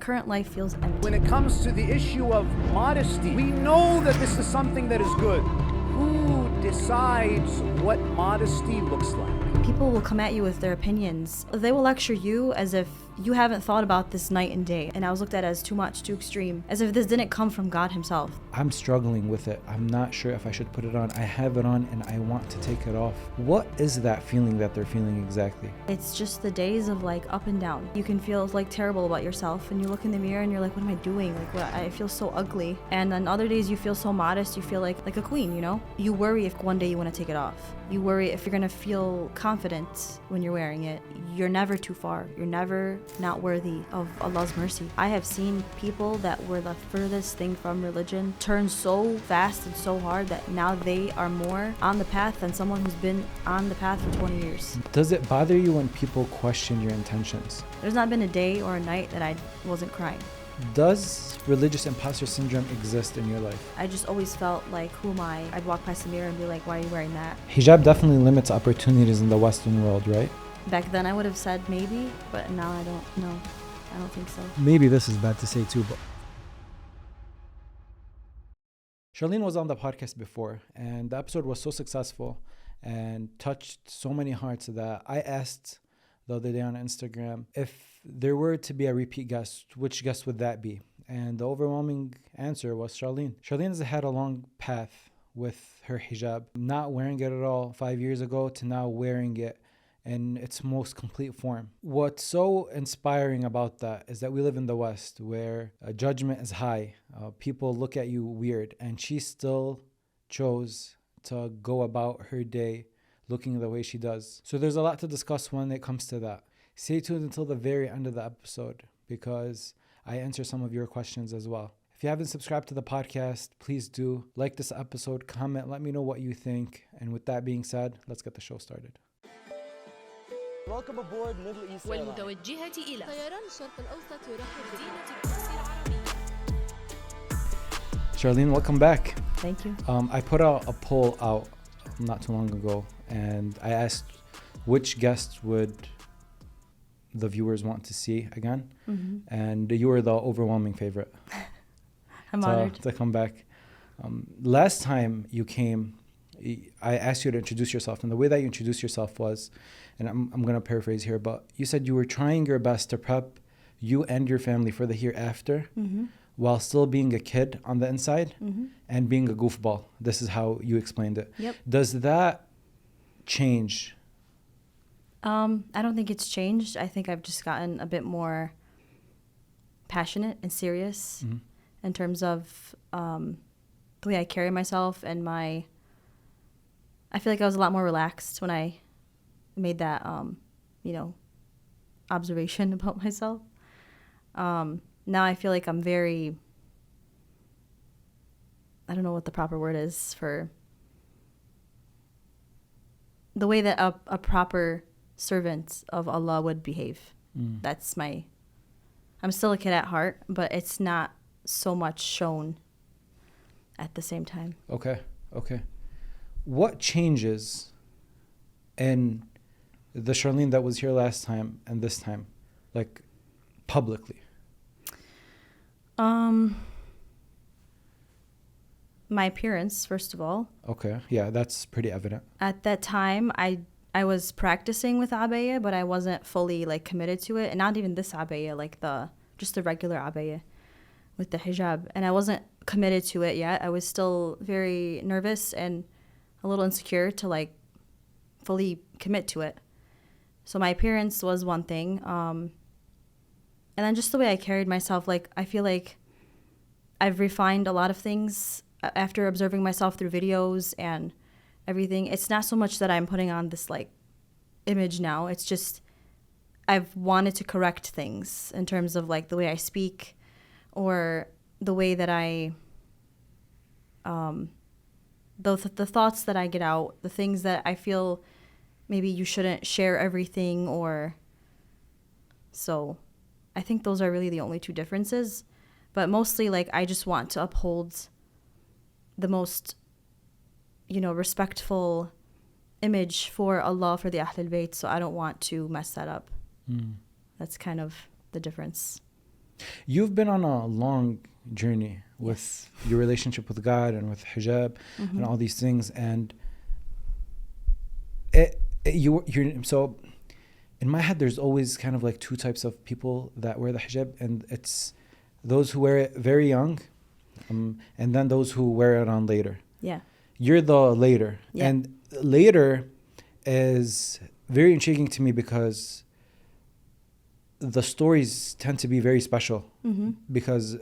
current life feels empty. When it comes to the issue of modesty, we know that this is something that is good. Who decides what modesty looks like? People will come at you with their opinions. They will lecture you as if you haven't thought about this night and day. And I was looked at as too much, too extreme, as if this didn't come from God himself. I'm struggling with it. I'm not sure if I should put it on. I have it on and I want to take it off. What is that feeling that they're feeling exactly? It's just the days of like up and down. You can feel like terrible about yourself and you look in the mirror and you're like, what am I doing? Like, what? I feel so ugly. And on other days you feel so modest, you feel like a queen, you know? You worry if one day you want to take it off. You worry if you're gonna feel confident when you're wearing it. You're never too far. You're never not worthy of Allah's mercy. I have seen people that were the furthest thing from religion turn so fast and so hard that now they are more on the path than someone who's been on the path for 20 years. Does it bother you when people question your intentions? There's not been a day or a night that I wasn't crying. Does religious imposter syndrome exist in your life? I just always felt like, who am I? I'd walk past the mirror and be like, why are you wearing that? Hijab definitely limits opportunities in the Western world, right? Back then I would have said maybe, but now I don't know. I don't think so. Maybe this is bad to say too, but Charlene was on the podcast before, and the episode was so successful and touched so many hearts that I asked the other day on Instagram, if there were to be a repeat guest, which guest would that be? And the overwhelming answer was Charlene. Charlene has had a long path with her hijab, not wearing it at all 5 years ago to now wearing it in its most complete form. What's so inspiring about that is that we live in the West where judgment is high. People look at you weird, and she still chose to go about her day looking the way she does. So there's a lot to discuss when it comes to that. Stay tuned until the very end of the episode because I answer some of your questions as well. If you haven't subscribed to the podcast, please do. Like this episode, comment, let me know what you think. And with that being said, let's get the show started. Welcome aboard Middle East Airlines. والمتوجهة إلى طيران الشرق الأوسط يرحب مدينة تونس العربية. Charlene, welcome back. Thank you. I put out a poll out not too long ago, and I asked which guest would the viewers want to see again, and you were the overwhelming favorite. I'm honored to come back. Last time you came, I asked you to introduce yourself, and the way that you introduced yourself was, and I'm going to paraphrase here, but you said you were trying your best to prep you and your family for the hereafter while still being a kid on the inside and being a goofball. This is how you explained it. Yep. Does that change? I don't think it's changed. I think I've just gotten a bit more passionate and serious in terms of the way I carry myself and I feel like I was a lot more relaxed when I made that, observation about myself. Now I feel like I'm very, I don't know what the proper word is for the way that a proper servant of Allah would behave. That's I'm still a kid at heart, but it's not so much shown at the same time. Okay. What changes in the Charlene that was here last time and this time, like publicly? My appearance, first of all. Okay, yeah, that's pretty evident. At that time, I was practicing with abaya, but I wasn't fully like committed to it, and not even this abaya, like just the regular abaya with the hijab, and I wasn't committed to it yet. I was still very nervous and a little insecure to like fully commit to it. So my appearance was one thing, and then just the way I carried myself. Like I feel like I've refined a lot of things after observing myself through videos and everything. It's not so much that I'm putting on this like image now. It's just I've wanted to correct things in terms of like the way I speak or the way that I the thoughts that I get out, the things that I feel maybe you shouldn't share everything, or so I think those are really the only two differences. But mostly like I just want to uphold the most, respectful image for Allah, for the Ahlul Bayt, so I don't want to mess that up. That's kind of the difference. You've been on a long journey with your relationship with God and with hijab and all these things, and you're so in my head there's always kind of like two types of people that wear the hijab, and it's those who wear it very young, and then those who wear it on later. Yeah. You're the later. Yeah. And later is very intriguing to me because the stories tend to be very special, because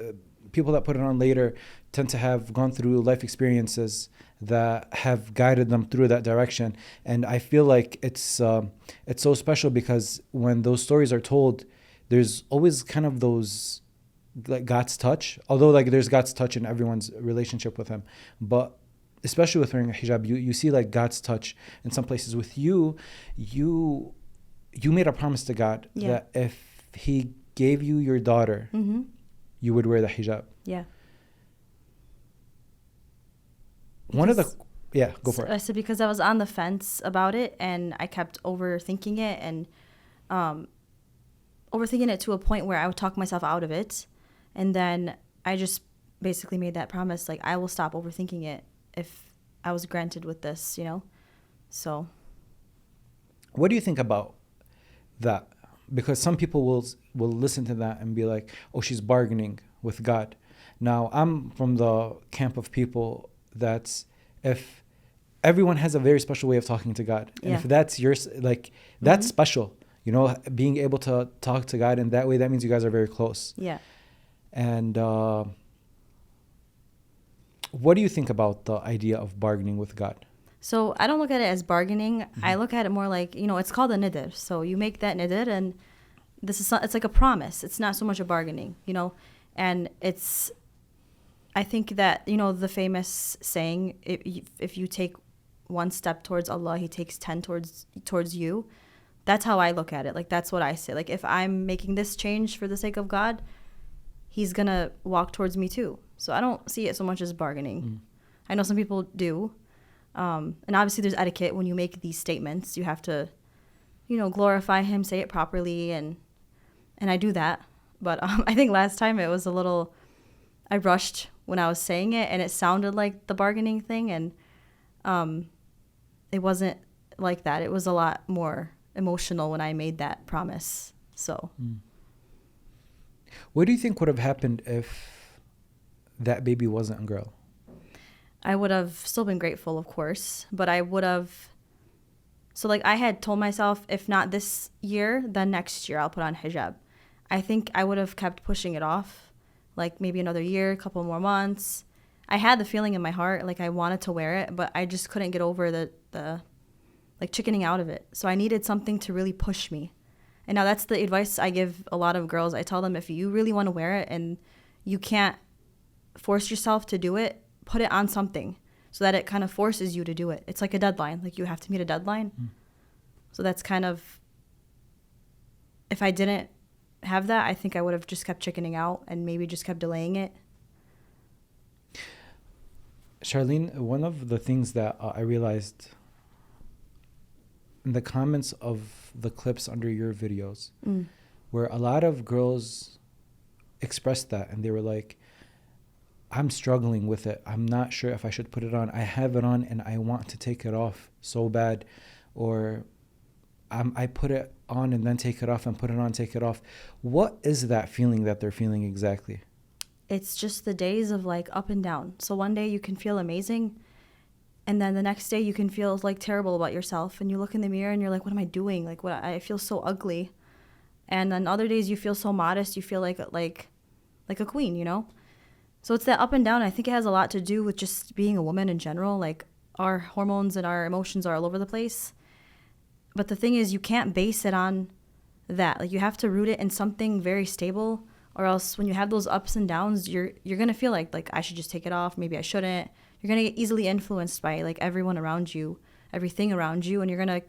people that put it on later tend to have gone through life experiences that have guided them through that direction. And I feel like it's so special because when those stories are told, there's always kind of those like God's touch, although like there's God's touch in everyone's relationship with him, but especially with wearing a hijab, you see like God's touch in some places. With you made a promise to God that if he gave you your daughter, you would wear the hijab. Yeah. One of the go for it. I said because I was on the fence about it, and I kept overthinking it and overthinking it to a point where I would talk myself out of it, and then I just basically made that promise, like I will stop overthinking it if I was granted with this, you know. So what do you think about that? Because some people will listen to that and be like, oh, she's bargaining with God. Now I'm from the camp of people that's, if everyone has a very special way of talking to God, and if that's yours, like that's special, you know, being able to talk to God in that way, that means you guys are very close. Yeah. And what do you think about the idea of bargaining with God? So I don't look at it as bargaining. I look at it more like, you know, it's called a nidr. So you make that nidr, and it's like a promise. It's not so much a bargaining, you know. And I think that, you know, the famous saying, if you take one step towards Allah, he takes 10 towards you. That's how I look at it. Like, that's what I say. Like, if I'm making this change for the sake of God, he's going to walk towards me too. So I don't see it so much as bargaining. I know some people do. And obviously there's etiquette when you make these statements. You have to, you know, glorify him, say it properly, and I do that. But I think last time it was a little, I rushed when I was saying it, and it sounded like the bargaining thing, and it wasn't like that. It was a lot more emotional when I made that promise. So what do you think would have happened if that baby wasn't a girl? I would have still been grateful, of course, but I would have, so like I had told myself, if not this year, then next year I'll put on hijab. I think I would have kept pushing it off, like maybe another year, a couple more months. I had the feeling in my heart, like I wanted to wear it, but I just couldn't get over the like chickening out of it. So I needed something to really push me. And now that's the advice I give a lot of girls. I tell them, if you really want to wear it and you can't force yourself to do it, put it on something so that it kind of forces you to do it. It's like a deadline. Like you have to meet a deadline. So that's kind of, if I didn't have that, I think I would have just kept chickening out and maybe just kept delaying it. Charlene, one of the things that I realized in the comments of the clips under your videos, where a lot of girls expressed that, and they were like, I'm struggling with it. I'm not sure if I should put it on. I have it on and I want to take it off so bad. Or I put it on and then take it off and put it on, take it off. What is that feeling that they're feeling exactly? It's just the days of like up and down. So one day you can feel amazing, and then the next day you can feel like terrible about yourself, and you look in the mirror and you're like, what am I doing? Like, what, I feel so ugly. And then other days you feel so modest, you feel like a queen, you know? So it's that up and down. I think it has a lot to do with just being a woman in general. Like, our hormones and our emotions are all over the place. But the thing is, you can't base it on that. Like, you have to root it in something very stable, or else when you have those ups and downs, you're going to feel like I should just take it off. Maybe I shouldn't. You're going to get easily influenced by like everyone around you, everything around you, and you're going to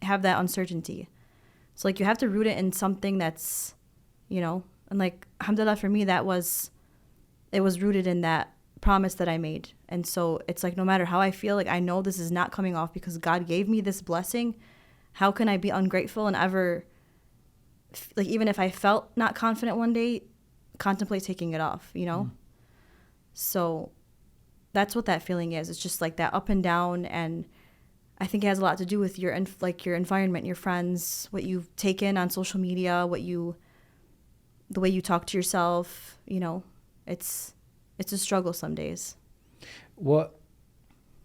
have that uncertainty. So like you have to root it in something that's, you know, and like, alhamdulillah, for me, it was rooted in that promise that I made. And so it's like, no matter how I feel, like I know this is not coming off because God gave me this blessing. How can I be ungrateful and ever, like, even if I felt not confident one day, contemplate taking it off, you know? So that's what that feeling is. It's just like that up and down, and I think it has a lot to do with your your environment, your friends, what you take in on social media, the way you talk to yourself, you know. It's a struggle some days. What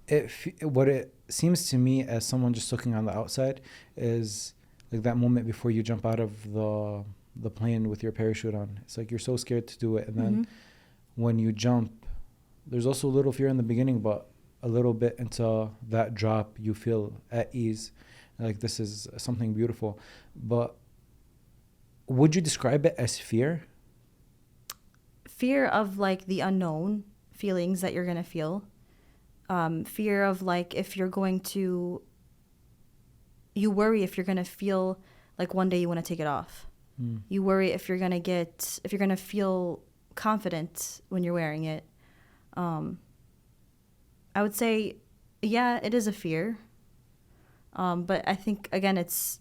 it seems to me, as someone just looking on the outside, is like that moment before you jump out of the plane with your parachute on. It's like you're so scared to do it, and then when you jump, there's also a little fear in the beginning, but a little bit into that drop, you feel at ease. Like, this is something beautiful. But would you describe it as fear? Fear of like the unknown feelings that you're going to feel. Fear of like if you're going to, you worry if you're going to feel like one day you want to take it off. You worry if you're going to feel confident when you're wearing it. I would say, yeah, it is a fear. But I think, again, it's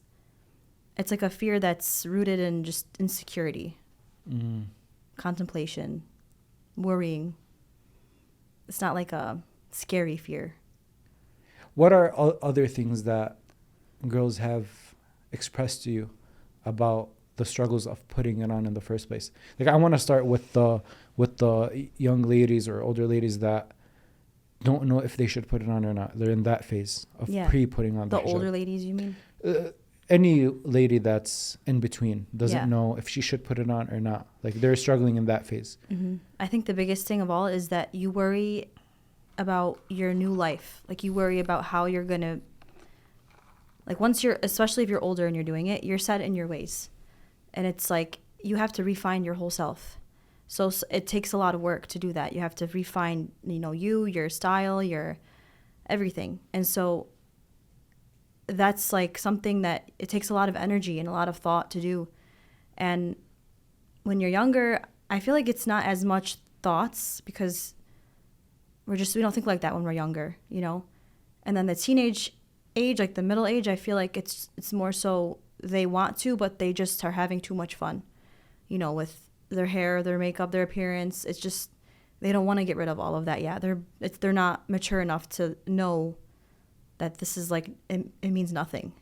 like a fear that's rooted in just insecurity, contemplation, worrying. It's not like a scary fear. What are other things that girls have expressed to you about the struggles of putting it on in the first place? Like, I want to start with the young ladies or older ladies that don't know if they should put it on or not. They're in that phase of pre-putting on the hijab. Older ladies, you mean? Any lady that's in between doesn't know if she should put it on or not. Like, they're struggling in that phase. I think the biggest thing of all is that you worry about your new life. Like, you worry about how you're going to, like, especially if you're older and you're doing it, you're set in your ways. And it's like, you have to refine your whole self. So it takes a lot of work to do that. You have to refine, your style, your everything. And so that's like something that it takes a lot of energy and a lot of thought to do. And when you're younger, I feel like it's not as much thoughts because we don't think like that when we're younger, you know? And then the teenage age, like the middle age, I feel like it's more so they want to, but they just are having too much fun, with their hair, their makeup, their appearance. It's just, they don't want to get rid of all of that. Yeah, they're not mature enough to know that this is like, it means nothing.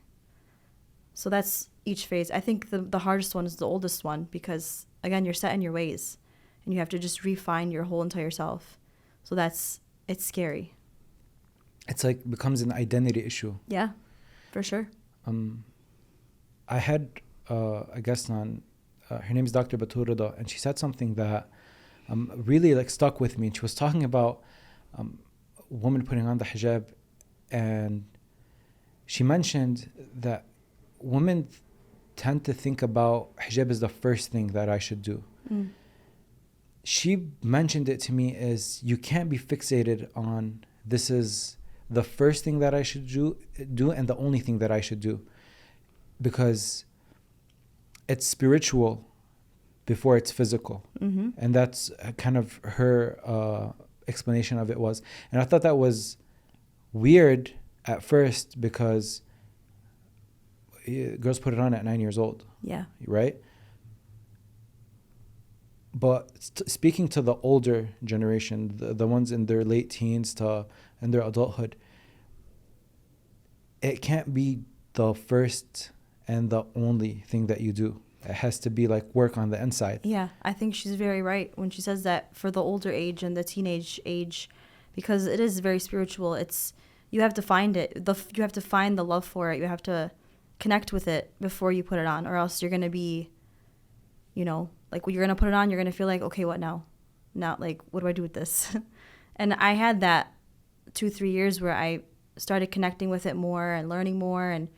So that's each phase. I think the hardest one is the oldest one because, again, you're set in your ways and you have to just refine your whole entire self. So it's scary. It's like becomes an identity issue. Yeah, for sure. I had a guest on, her name is Dr. Baturida, and she said something that really like stuck with me. And she was talking about women putting on the hijab, and she mentioned that women tend to think about hijab as the first thing that I should do. She mentioned it to me as, you can't be fixated on this is the first thing that I should do and the only thing that I should do, because it's spiritual before it's physical. And that's kind of her explanation of it was. And I thought that was weird at first because girls put it on at 9 years old. Yeah. Right? But speaking to the older generation, the ones in their late teens in their adulthood, it can't be the first and the only thing that you do. It has to be like work on the inside. Yeah, I think she's very right when she says that for the older age and the teenage age, because it is very spiritual. You have to find it. You have to find the love for it. You have to connect with it before you put it on, or else you're going to be, like when you're going to put it on, you're going to feel like, okay, what now? Not like, what do I do with this? And I had that 2-3 years where I started connecting with it more and learning more, and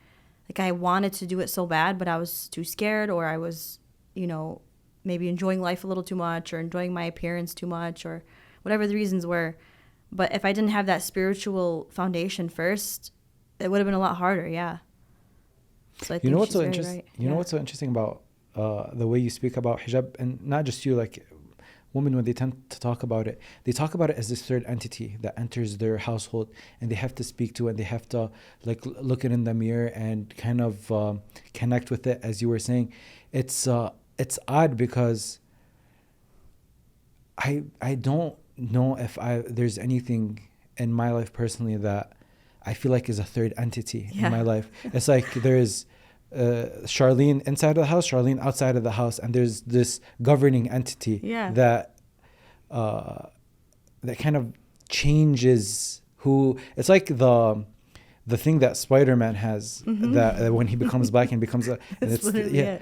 like I wanted to do it so bad, but I was too scared, or I was, maybe enjoying life a little too much, or enjoying my appearance too much, or whatever the reasons were. But if I didn't have that spiritual foundation first, it would have been a lot harder. Yeah. So I think what's so interesting? Right. You know what's so interesting about the way you speak about hijab, and not just you, like women, when they tend to talk about it, they talk about it as this third entity that enters their household, and they have to speak to it, and they have to like look it in the mirror and kind of connect with it. As you were saying, it's odd because I don't know if there's anything in my life personally that I feel like is a third entity in my life. It's like there's Charlene inside of the house, Charlene outside of the house, and there's this governing entity that kind of changes who. It's like the thing that Spider-Man has, that when he becomes black and becomes a. And it's it.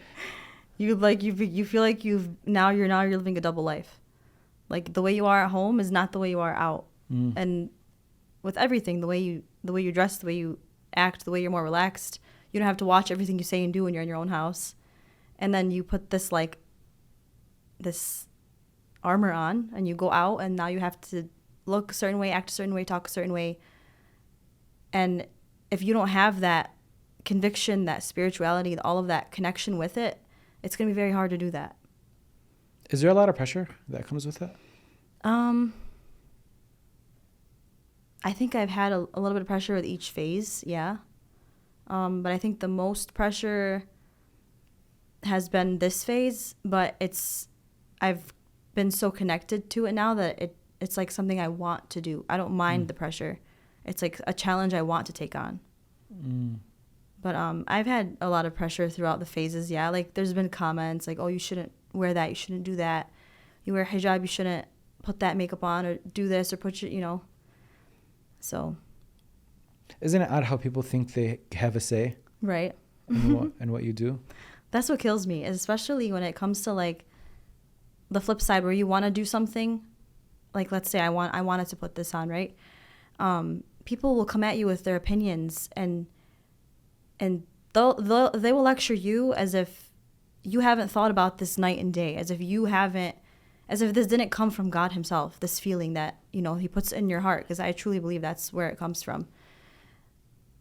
You feel like you're living a double life. Like the way you are at home is not the way you are out, and with everything, the way you dress, the way you act, the way you're more relaxed. You don't have to watch everything you say and do when you're in your own house. And then you put this armor on and you go out, and now you have to look a certain way, act a certain way, talk a certain way. And if you don't have that conviction, that spirituality, all of that connection with it, it's going to be very hard to do that. Is there a lot of pressure that comes with that? I think I've had a little bit of pressure with each phase, yeah. But I think the most pressure has been this phase, but I've been so connected to it now that it's like something I want to do. I don't mind the pressure. It's like a challenge I want to take on. But I've had a lot of pressure throughout the phases, yeah. Like there's been comments like, oh, you shouldn't wear that, you shouldn't do that. You wear hijab, you shouldn't put that makeup on or do this or put your, So... Isn't it odd how people think they have a say? Right. in what you do? That's what kills me, especially when it comes to like the flip side where you want to do something. Like let's say I wanted to put this on, right? People will come at you with their opinions and they will lecture you as if you haven't thought about this night and day, as if this didn't come from God himself, this feeling that, he puts in your heart, because I truly believe that's where it comes from.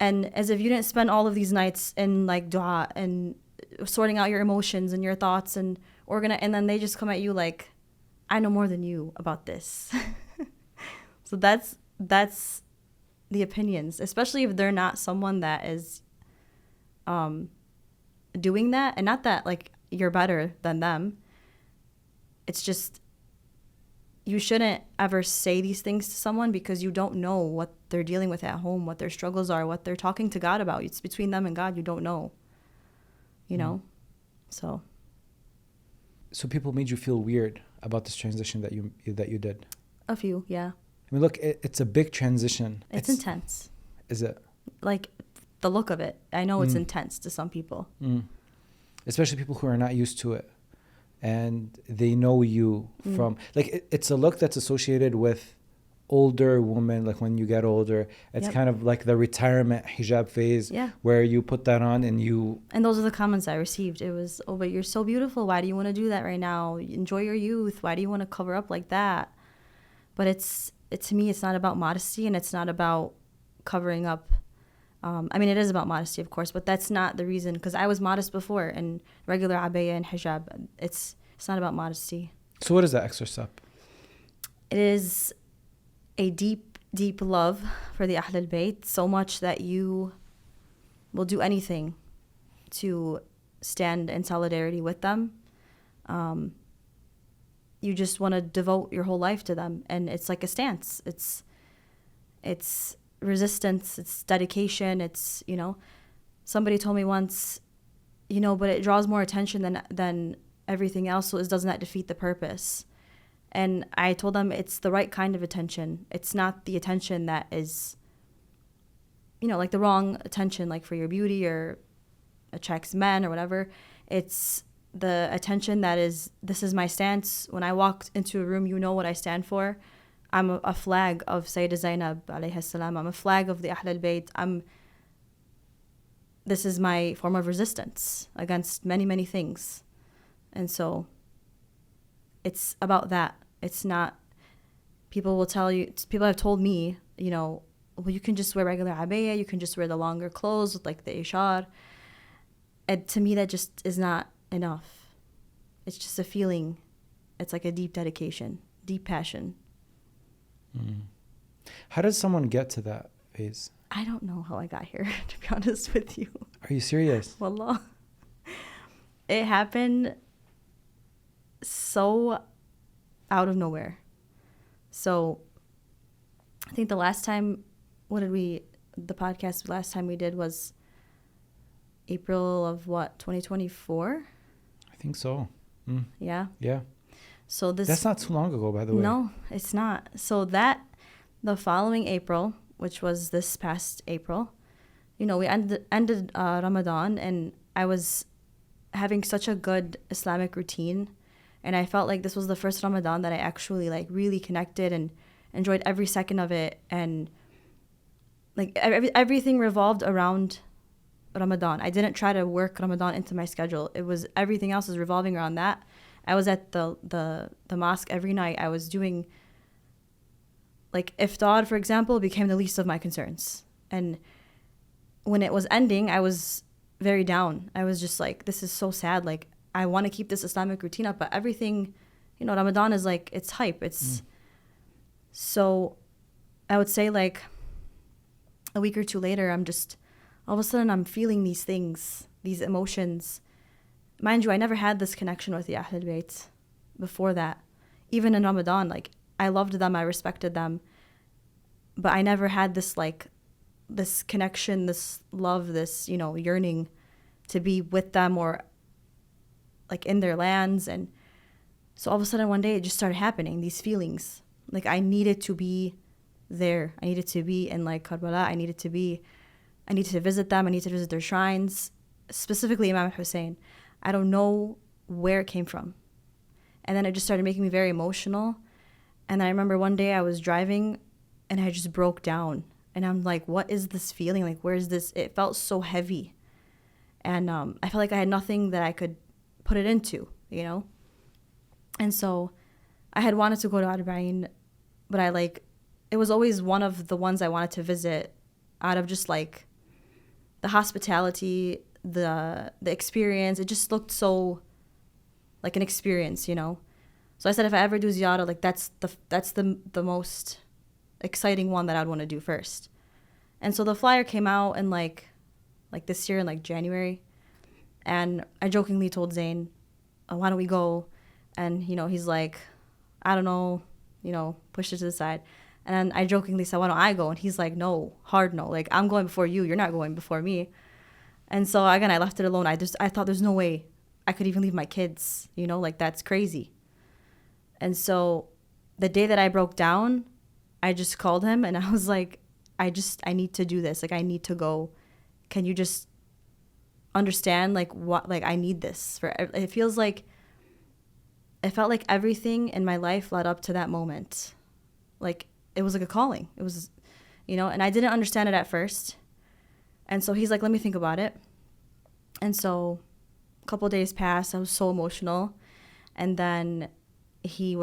And as if you didn't spend all of these nights in like dua and sorting out your emotions and your thoughts and and then they just come at you like, I know more than you about this. So that's the opinions, especially if they're not someone that is doing that. And not that like you're better than them. It's just, you shouldn't ever say these things to someone because you don't know what they're dealing with at home, what their struggles are, what they're talking to God about. It's between them and God. You don't know, So people made you feel weird about this transition that you did? A few, yeah. I mean, look, it's a big transition. It's intense. Is it? Like the look of it. I know it's intense to some people. Especially people who are not used to it. And they know you from, like, it's a look that's associated with older women, like when you get older. It's kind of like the retirement hijab phase where you put that on and you... And those are the comments I received. It was, oh, but you're so beautiful. Why do you want to do that right now? Enjoy your youth. Why do you want to cover up like that? But to me, it's not about modesty and it's not about covering up. I mean, it is about modesty, of course, but that's not the reason, because I was modest before in regular abaya and hijab. It's not about modesty. So what is that extra step? It is a deep, deep love for the Ahl al-Bayt, so much that you will do anything to stand in solidarity with them. You just want to devote your whole life to them, and it's like a stance. It's resistance, it's dedication, it's, somebody told me once, but it draws more attention than everything else, so doesn't that defeat the purpose? And I told them it's the right kind of attention. It's not the attention that is, like the wrong attention, like for your beauty or attracts men or whatever. It's the attention that is, this is my stance. When I walk into a room, you know what I stand for. I'm a flag of Sayyidah Zainab alayha salam. I'm a flag of the Ahl al-Bayt. This is my form of resistance against many, many things. And so it's about that. It's not, people will tell you, people have told me, well, you can just wear regular abaya, you can just wear the longer clothes with like the ishar. And to me, that just is not enough. It's just a feeling. It's like a deep dedication, deep passion. How does someone get to that phase? I don't know how I got here, to be honest with you. Are you serious? out of nowhere. So I think the podcast last time we did was April of what, 2024? I think so. Yeah. Yeah. So that's not too long ago, by the way. No, it's not. So the following April, which was this past April, we ended Ramadan, and I was having such a good Islamic routine, and I felt like this was the first Ramadan that I actually like really connected and enjoyed every second of it, and like everything revolved around Ramadan. I didn't try to work Ramadan into my schedule. It was everything else was revolving around that. I was at the mosque every night. I was doing, like, iftar, for example, became the least of my concerns. And when it was ending, I was very down. I was just like, this is so sad. Like, I want to keep this Islamic routine up, but everything, Ramadan is like, it's hype. It's so I would say like a week or two later, I'm just, all of a sudden I'm feeling these things, these emotions. Mind you, I never had this connection with the Ahlul Bayt before that. Even in Ramadan, like, I loved them, I respected them, but I never had this, like, this connection, this love, this, yearning to be with them or, like, in their lands. And so all of a sudden one day it just started happening, these feelings. Like, I needed to be there. I needed to be in, like, Karbala. I needed to visit them. I needed to visit their shrines, specifically Imam Hussein. I don't know where it came from. And then it just started making me very emotional. And then I remember one day I was driving and I just broke down. And I'm like, what is this feeling? Like, where is this? It felt so heavy. And I felt like I had nothing that I could put it into, And so I had wanted to go to Arba'in, but it was always one of the ones I wanted to visit out of just like the hospitality, the experience. It just looked so like an experience, So I said, if I ever do ziyarah, like that's the most exciting one that I'd want to do first. And so the flyer came out in like this year in like January, and I jokingly told Zayn, why don't we go? And he's like, I don't know, pushed it to the side. And then I jokingly said, why don't I go? And he's like, no, hard no, like, I'm going before you, you're not going before me. And so again, I left it alone. I thought there's no way I could even leave my kids, like, that's crazy. And so the day that I broke down, I just called him and I was like, I need to do this. Like, I need to go. Can you just understand, like, what, like, I need this it felt like everything in my life led up to that moment. Like, it was like a calling. It was, and I didn't understand it at first. And so he's like, let me think about it. And so a couple of days passed. I was so emotional. And then he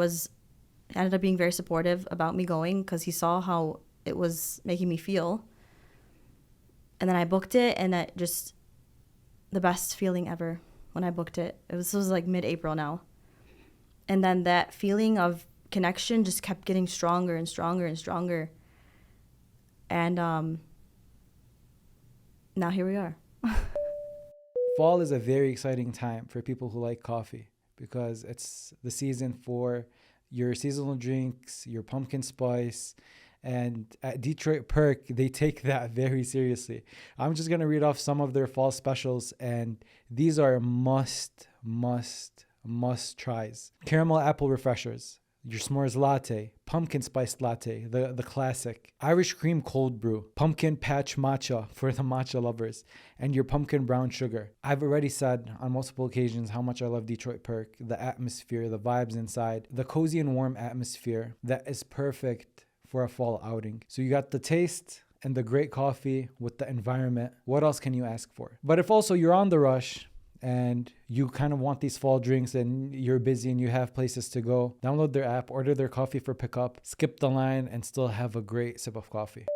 ended up being very supportive about me going because he saw how it was making me feel. And then I booked it, and that just the best feeling ever when I booked it. This was like mid-April now. And then that feeling of connection just kept getting stronger and stronger and stronger. And now here we are. Fall is a very exciting time for people who like coffee because it's the season for your seasonal drinks, your pumpkin spice. And at Detroit Perk, they take that very seriously. I'm just going to read off some of their fall specials, and these are must tries. Caramel apple refreshers, your s'mores latte, pumpkin spiced latte, the classic, Irish cream cold brew, pumpkin patch matcha for the matcha lovers, and your pumpkin brown sugar. I've already said on multiple occasions how much I love Detroit Perk, the atmosphere, the vibes inside, the cozy and warm atmosphere that is perfect for a fall outing. So you got the taste and the great coffee with the environment. What else can you ask for? But if also you're on the rush and you kind of want these fall drinks and you're busy and you have places to go, download their app, order their coffee for pickup, skip the line, and still have a great sip of coffee.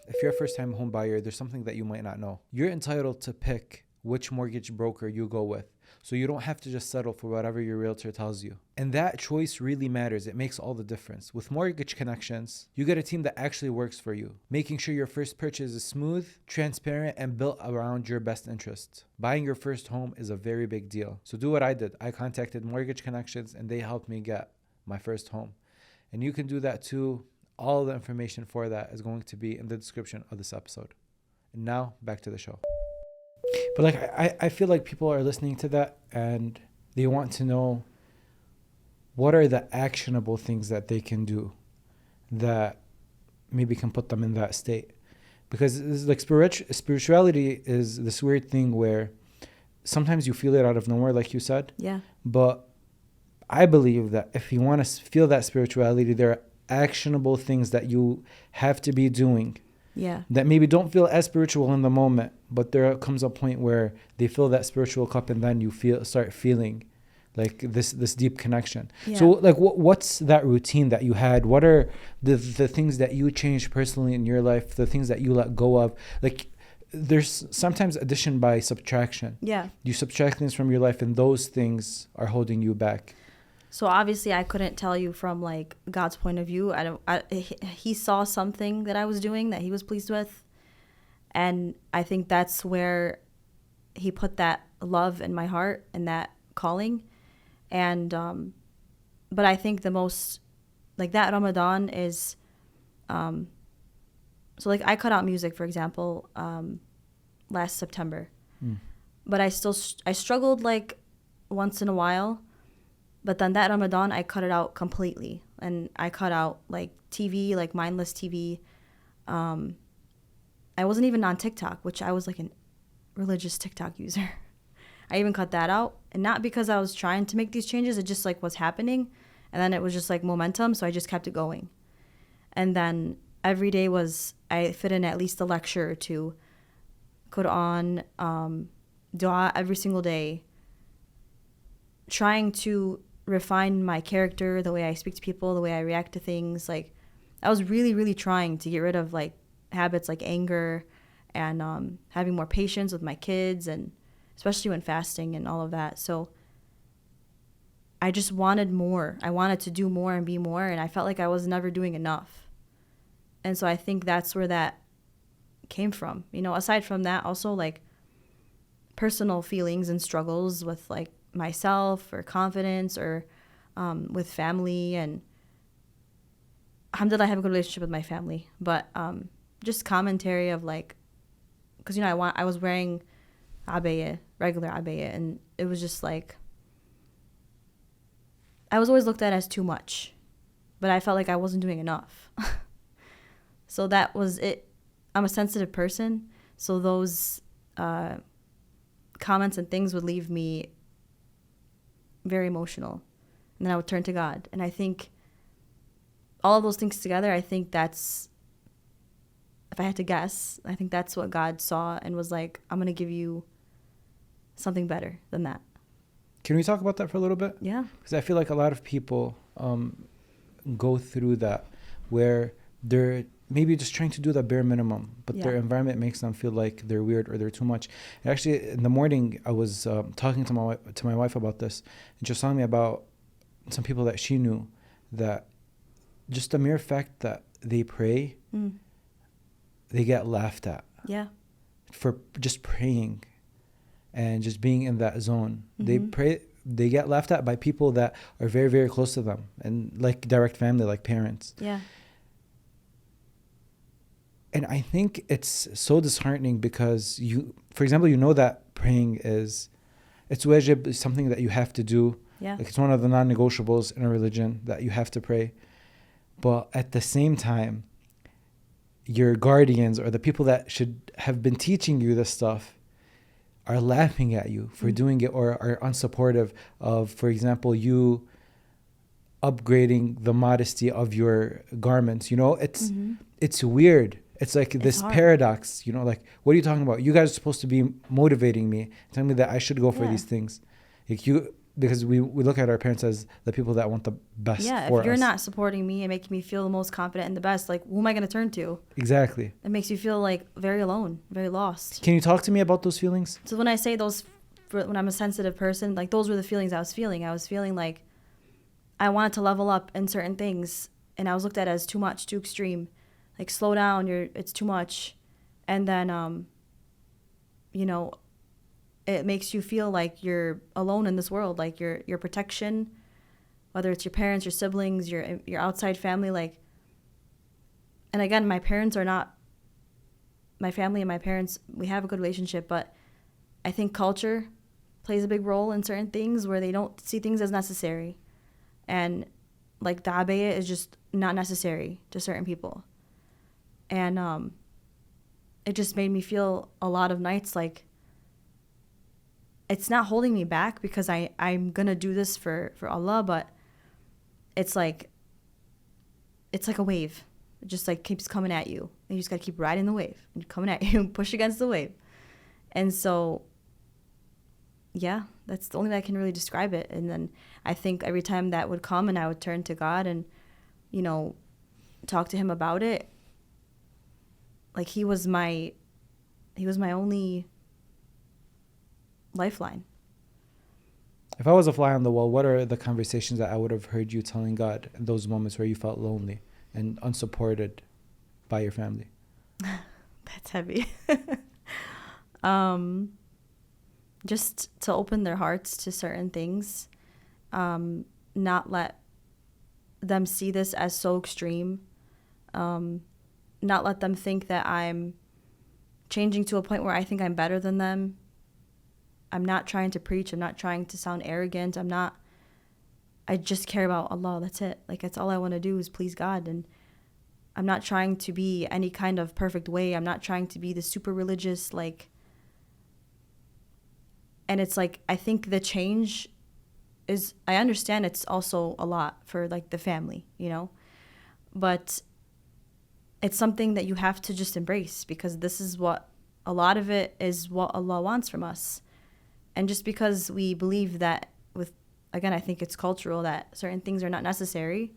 If you're a first-time home buyer, there's something that you might not know. You're entitled to pick which mortgage broker you go with, so you don't have to just settle for whatever your realtor tells you. And that choice really matters. It makes all the difference. With Mortgage Connections, you get a team that actually works for you, making sure your first purchase is smooth, transparent, and built around your best interests. Buying your first home is a very big deal. So do what I did. I contacted Mortgage Connections and they helped me get my first home. And you can do that too. All the information for that is going to be in the description of this episode. And now back to the show. But like I feel like people are listening to that and they want to know what are the actionable things that they can do that maybe can put them in that state. Because it's like spirituality is this weird thing where sometimes you feel it out of nowhere, like you said. Yeah. But I believe that if you want to feel that spirituality, there are actionable things that you have to be doing. Yeah. That maybe don't feel as spiritual in the moment, but there comes a point where they fill that spiritual cup, and then you start feeling like this deep connection. Yeah. So like what's that routine that you had? What are the things that you changed personally in your life, the things that you let go of? Like there's sometimes addition by subtraction. Yeah. You subtract things from your life and those things are holding you back. So obviously I couldn't tell you from like God's point of view. He saw something that I was doing that he was pleased with. And I think that's where he put that love in my heart and that calling. And, but I think the most, like that Ramadan is, so like I cut out music, for example, last September. But I struggled like once in a while. But then that Ramadan, I cut it out completely. And I cut out like TV, like mindless TV. I wasn't even on TikTok, which I was like a religious TikTok user. I even cut that out. And not because I was trying to make these changes. It just like was happening. And then it was just like momentum. So I just kept it going. And then every day I fit in at least a lecture or two. Quran, dua every single day. Trying to refine my character, the way I speak to people, the way I react to things. Like I was really, really trying to get rid of like habits like anger and having more patience with my kids, and especially when fasting and all of that. So I just wanted more. I wanted to do more and be more, and I felt like I was never doing enough. And so I think that's where that came from. You know, aside from that, also like personal feelings and struggles with like myself or confidence or with family. And alhamdulillah, I have a good relationship with my family. But just commentary of like, because, you know, I was wearing abaya, regular abaya, and it was just like, I was always looked at as too much, but I felt like I wasn't doing enough. So that was it. I'm a sensitive person, so those comments and things would leave me very emotional, and then I would turn to God. And I think all of those things together, I think that's, if I had to guess, I think that's what God saw and was like, I'm going to give you something better than that. Can we talk about that for a little bit? Yeah. Because I feel like a lot of people go through that where they're maybe just trying to do the bare minimum, but their environment makes them feel like they're weird or they're too much. And actually, in the morning, I was talking to my wife about this, and she was telling me about some people that she knew that just the mere fact that they pray, they get laughed at. Yeah. For just praying and just being in that zone. They pray, they get laughed at by people that are very, very close to them, and like direct family, like parents. Yeah. And I think it's so disheartening because you, for example, you know that praying it's wajib, it's something that you have to do. Yeah. Like it's one of the non-negotiables in a religion that you have to pray. But at the same time, your guardians or the people that should have been teaching you this stuff are laughing at you for doing it, or are unsupportive of, for example, you upgrading the modesty of your garments. You know, it's weird. It's like this paradox, you know, like, what are you talking about? You guys are supposed to be motivating me, telling me that I should go for these things. Like because we look at our parents as the people that want the best for us. Yeah, if you're not supporting me and making me feel the most confident and the best, like, who am I going to turn to? Exactly. It makes you feel like very alone, very lost. Can you talk to me about those feelings? So when I say those, when I'm a sensitive person, like, those were the feelings I was feeling. I was feeling like I wanted to level up in certain things, and I was looked at as too much, too extreme. Like, slow down, it's too much. And then, you know, it makes you feel like you're alone in this world. Like your protection whether it's your parents, your siblings, your outside family, like. And again, my parents are not. My family and my parents, we have a good relationship, but I think culture plays a big role in certain things where they don't see things as necessary, and like the abaya is just not necessary to certain people, and it just made me feel a lot of nights like it's not holding me back because I'm gonna do this for Allah, but it's like a wave. It just like keeps coming at you, and you just gotta keep riding the wave and coming at you, push against the wave. And so yeah, that's the only way I can really describe it. And then I think every time that would come and I would turn to God and, you know, talk to him about it, like he was my only lifeline. If I was a fly on the wall, what are the conversations that I would have heard you telling God in those moments where you felt lonely and unsupported by your family? That's heavy. Just to open their hearts to certain things, not let them see this as so extreme, not let them think that I'm changing to a point where I think I'm better than them. I'm not trying to preach. I'm not trying to sound arrogant. I just care about Allah. That's it. Like, that's all I want to do is please God. And I'm not trying to be any kind of perfect way. I'm not trying to be the super religious, like. And it's like, I think the change is, I understand it's also a lot for like the family, you know, but it's something that you have to just embrace, because this is what, a lot of it is what Allah wants from us. And just because we believe that with, again, I think it's cultural that certain things are not necessary,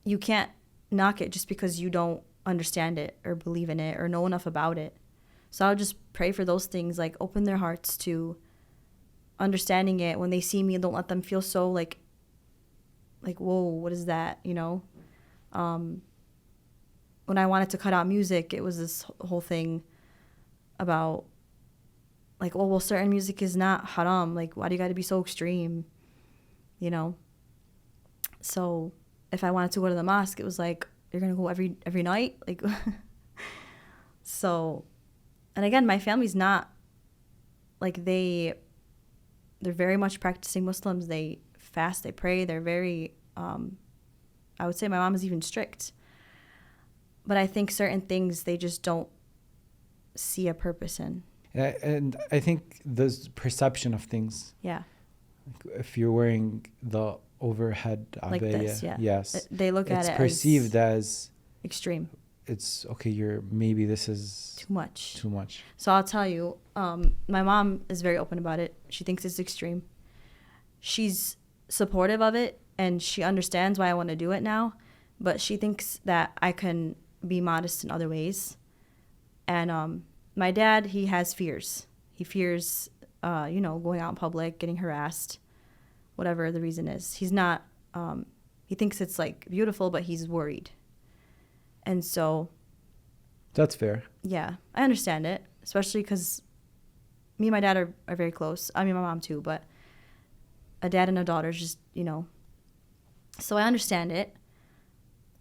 you can't knock it just because you don't understand it or believe in it or know enough about it. So I'll just pray for those things, like open their hearts to understanding it. When they see me, don't let them feel so like, whoa, what is that, you know? When I wanted to cut out music, it was this whole thing about like, oh, well, certain music is not haram. Like, why do you got to be so extreme, you know? So if I wanted to go to the mosque, it was like, you're going to go every night? Like, so, and again, my family's not, like, they're very much practicing Muslims. They fast, they pray. They're very, I would say my mom is even strict. But I think certain things they just don't see a purpose in. Yeah, and I think there's perception of things. Yeah. If you're wearing the overhead abaya, Like this, yeah. Yes. They look at it it's perceived as extreme. It's okay, maybe this is too much. Too much. So I'll tell you, my mom is very open about it. She thinks it's extreme. She's supportive of it, and she understands why I want to do it now, but she thinks that I can be modest in other ways. And my dad, he has fears. He fears, going out in public, getting harassed, whatever the reason is. He's not, he thinks it's like beautiful, but he's worried. And so. That's fair. Yeah, I understand it, especially because me and my dad are very close. I mean, my mom too, but a dad and a daughter is just, So I understand it.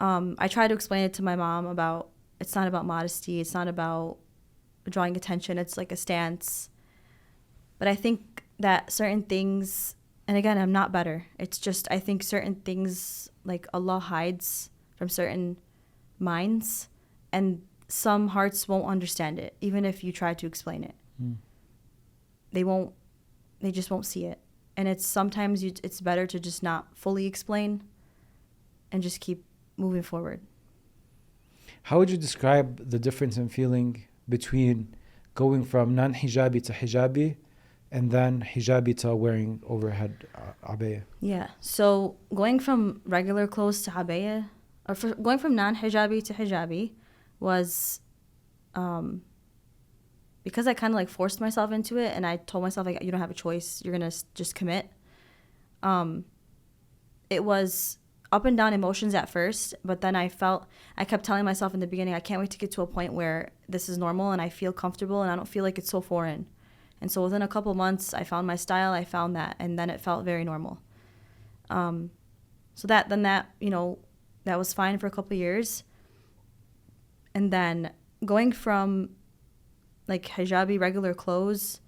I try to explain it to my mom about, it's not about modesty. It's not about drawing attention. It's like a stance. But I think that certain things, and again, I'm not better. It's just, I think certain things, like Allah hides from certain minds, and some hearts won't understand it, even if you try to explain it. They just won't see it. And it's sometimes it's better to just not fully explain and just keep moving forward. How would you describe the difference in feeling between going from non-hijabi to hijabi and then hijabi to wearing overhead abaya? Yeah. So going from regular clothes to abaya, going from non-hijabi to hijabi was because I kind of like forced myself into it, and I told myself, like, you don't have a choice. You're going to just commit. It was up and down emotions at first, but then I kept telling myself in the beginning, I can't wait to get to a point where this is normal and I feel comfortable and I don't feel like it's so foreign. And so within a couple months, I found my style, I found that, and then it felt very normal. So that that was fine for a couple years. And then going from like hijabi regular clothes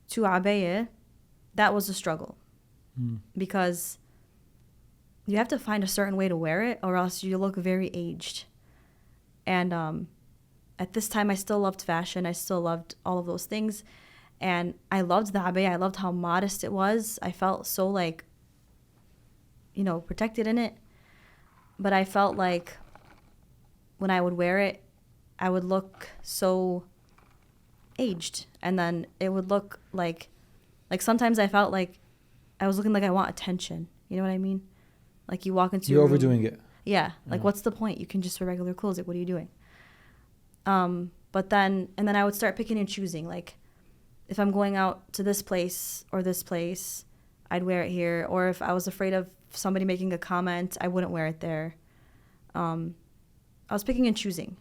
to abaya, that was a struggle. Because you have to find a certain way to wear it or else you look very aged. And at this time I still loved fashion. I still loved all of those things. And I loved the abaya. I loved how modest it was. I felt so like, protected in it. But I felt like when I would wear it, I would look so aged. And then it would look like sometimes I felt like I was looking like I want attention. You know what I mean? Like you walk into You're a room, overdoing it. Yeah. Like what's the point? You can just wear regular clothes. Like what are you doing? But then I would start picking and choosing. Like if I'm going out to this place or this place, I'd wear it here. Or if I was afraid of somebody making a comment, I wouldn't wear it there. I was picking and choosing.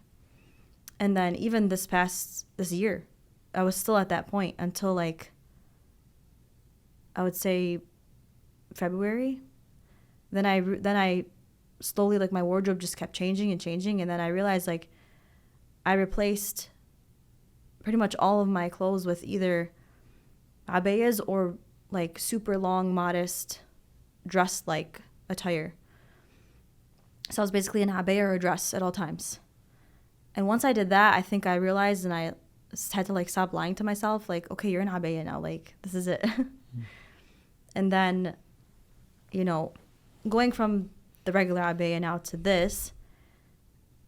And then even this year, I was still at that point until like, I would say February. Then I slowly, like my wardrobe just kept changing and changing. And then I realized like I replaced pretty much all of my clothes with either abayas or like super long, modest, dress-like attire. So I was basically an abaya or a dress at all times. And once I did that, I think I realized and I had to like stop lying to myself. Like, okay, you're an abaya now. Like, this is it. And then, going from the regular abaya now to this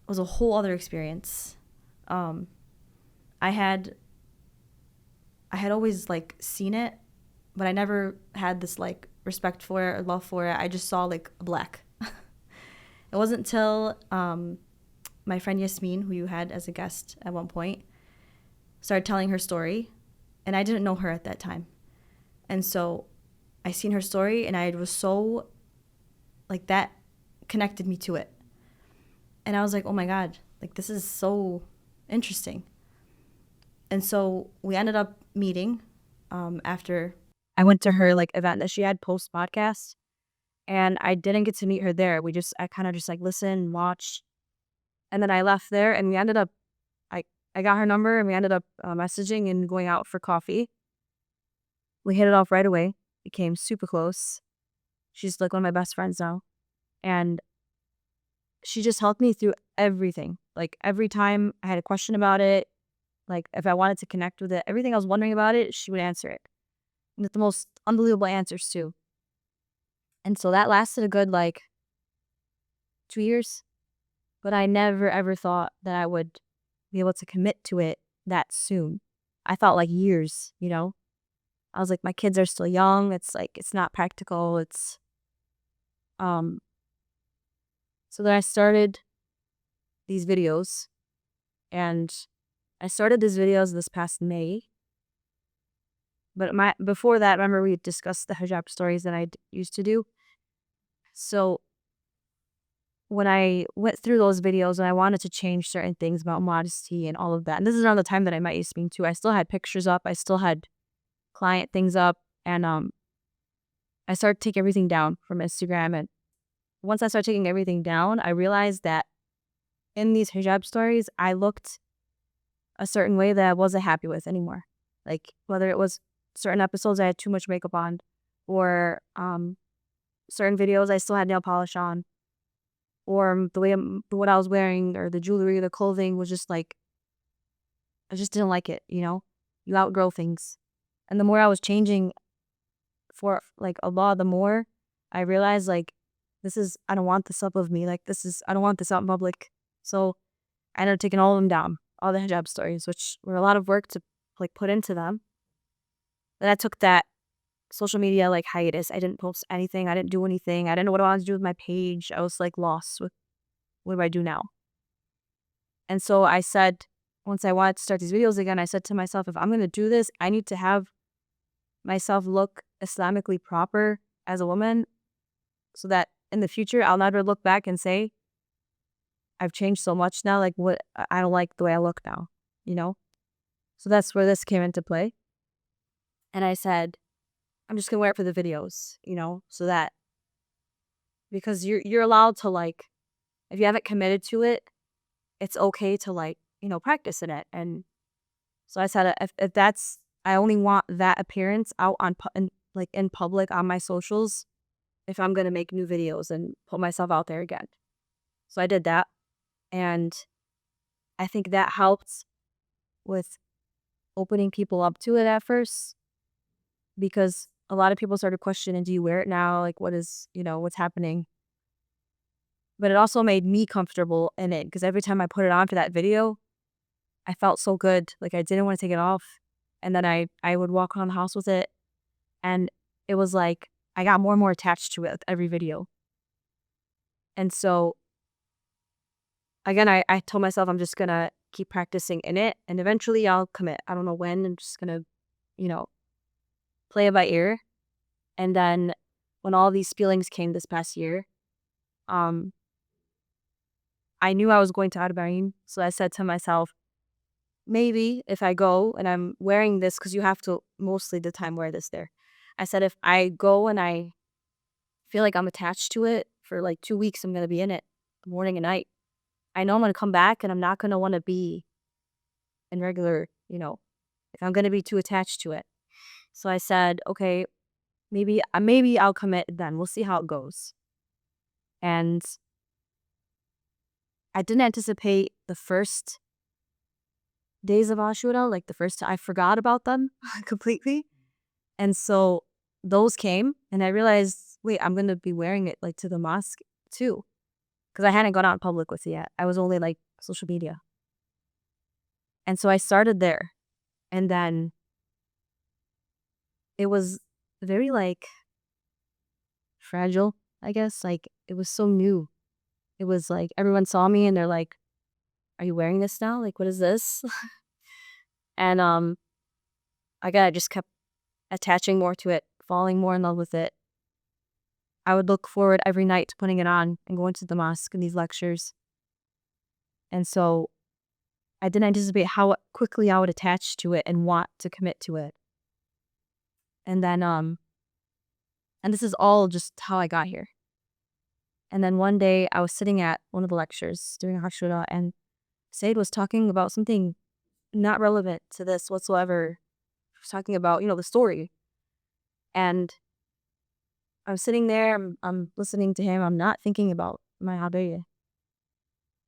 was a whole other experience. I had always like seen it, but I never had this like respect for it or love for it. I just saw like black. It wasn't until my friend Yasmin, who you had as a guest at one point, started telling her story, and I didn't know her at that time. And so I seen her story, and I was so, like, that connected me to it. And I was like, oh my God, like, this is so interesting. And so we ended up meeting after I went to her, like, event that she had post-podcast. And I didn't get to meet her there. I kind of just, like, listened, watched. And then I left there, and we ended up, I got her number, and we ended up messaging and going out for coffee. We hit it off right away. Became super close. She's like one of my best friends now. And she just helped me through everything. Like every time I had a question about it, like if I wanted to connect with it, everything I was wondering about it, she would answer it. And with the most unbelievable answers too. And so that lasted a good 2 years. But I never ever thought that I would be able to commit to it that soon. I thought like years, I was like, my kids are still young. It's like, it's not practical. So then I started these videos, and I started these videos this past May. But before that, remember we discussed the hijab stories that I used to do. So when I went through those videos and I wanted to change certain things about modesty and all of that, and this is around the time that I met Yasmin too, I still had pictures up. I still had client things up, and I started to take everything down from Instagram. And once I started taking everything down, I realized that in these hijab stories, I looked a certain way that I wasn't happy with anymore. Like whether it was certain episodes I had too much makeup on, or certain videos I still had nail polish on, or the way what I was wearing or the jewelry or the clothing was just like, I just didn't like it. You outgrow things. And the more I was changing for like Allah, the more I realized like, I don't want this up of me. Like I don't want this out in public. So I ended up taking all of them down, all the hijab stories, which were a lot of work to like put into them. Then I took that social media like hiatus. I didn't post anything. I didn't do anything. I didn't know what I wanted to do with my page. I was like lost with what do I do now? And so I said, once I wanted to start these videos again, I said to myself, if I'm going to do this, I need to have myself look Islamically proper as a woman so that in the future, I'll never look back and say, I've changed so much now. Like I don't like the way I look now, So that's where this came into play. And I said, I'm just going to wear it for the videos, so that because you're allowed to, like, if you haven't committed to it, it's okay to, like, practice in it. And so I said, if that's, I only want that appearance out in public on my socials if I'm gonna make new videos and put myself out there again. So I did that, and I think that helped with opening people up to it at first, because a lot of people started questioning, do you wear it now? Like, what is, what's happening? But it also made me comfortable in it, because every time I put it on for that video, I felt so good. Like, I didn't want to take it off. And then I would walk around the house with it, and it was like I got more and more attached to it with every video. And so, again, I told myself I'm just going to keep practicing in it, and eventually I'll commit. I don't know when. I'm just going to, play it by ear. And then when all these feelings came this past year, I knew I was going to Arbaeen. So I said to myself, maybe if I go and I'm wearing this, because you have to mostly the time wear this there. I said, if I go and I feel like I'm attached to it for like 2 weeks, I'm going to be in it morning and night. I know I'm going to come back and I'm not going to want to be in regular, if I'm going to be too attached to it. So I said, okay, maybe I'll commit then. We'll see how it goes. And I didn't anticipate the first days of Ashura, like the first time. I forgot about them completely. And so those came, and I realized, wait, I'm going to be wearing it like to the mosque too. Because I hadn't gone out in public with it yet. I was only like social media. And so I started there. And then it was very like fragile, I guess. Like, it was so new. It was like everyone saw me and they're like, are you wearing this now? Like, what is this? And I just kept attaching more to it, falling more in love with it. I would look forward every night to putting it on and going to the mosque and these lectures. And so I didn't anticipate how quickly I would attach to it and want to commit to it. And then, and this is all just how I got here. And then one day I was sitting at one of the lectures during Ashura, and Said was talking about something not relevant to this whatsoever. He was talking about, the story. And I'm sitting there, I'm listening to him, I'm not thinking about my Abaya.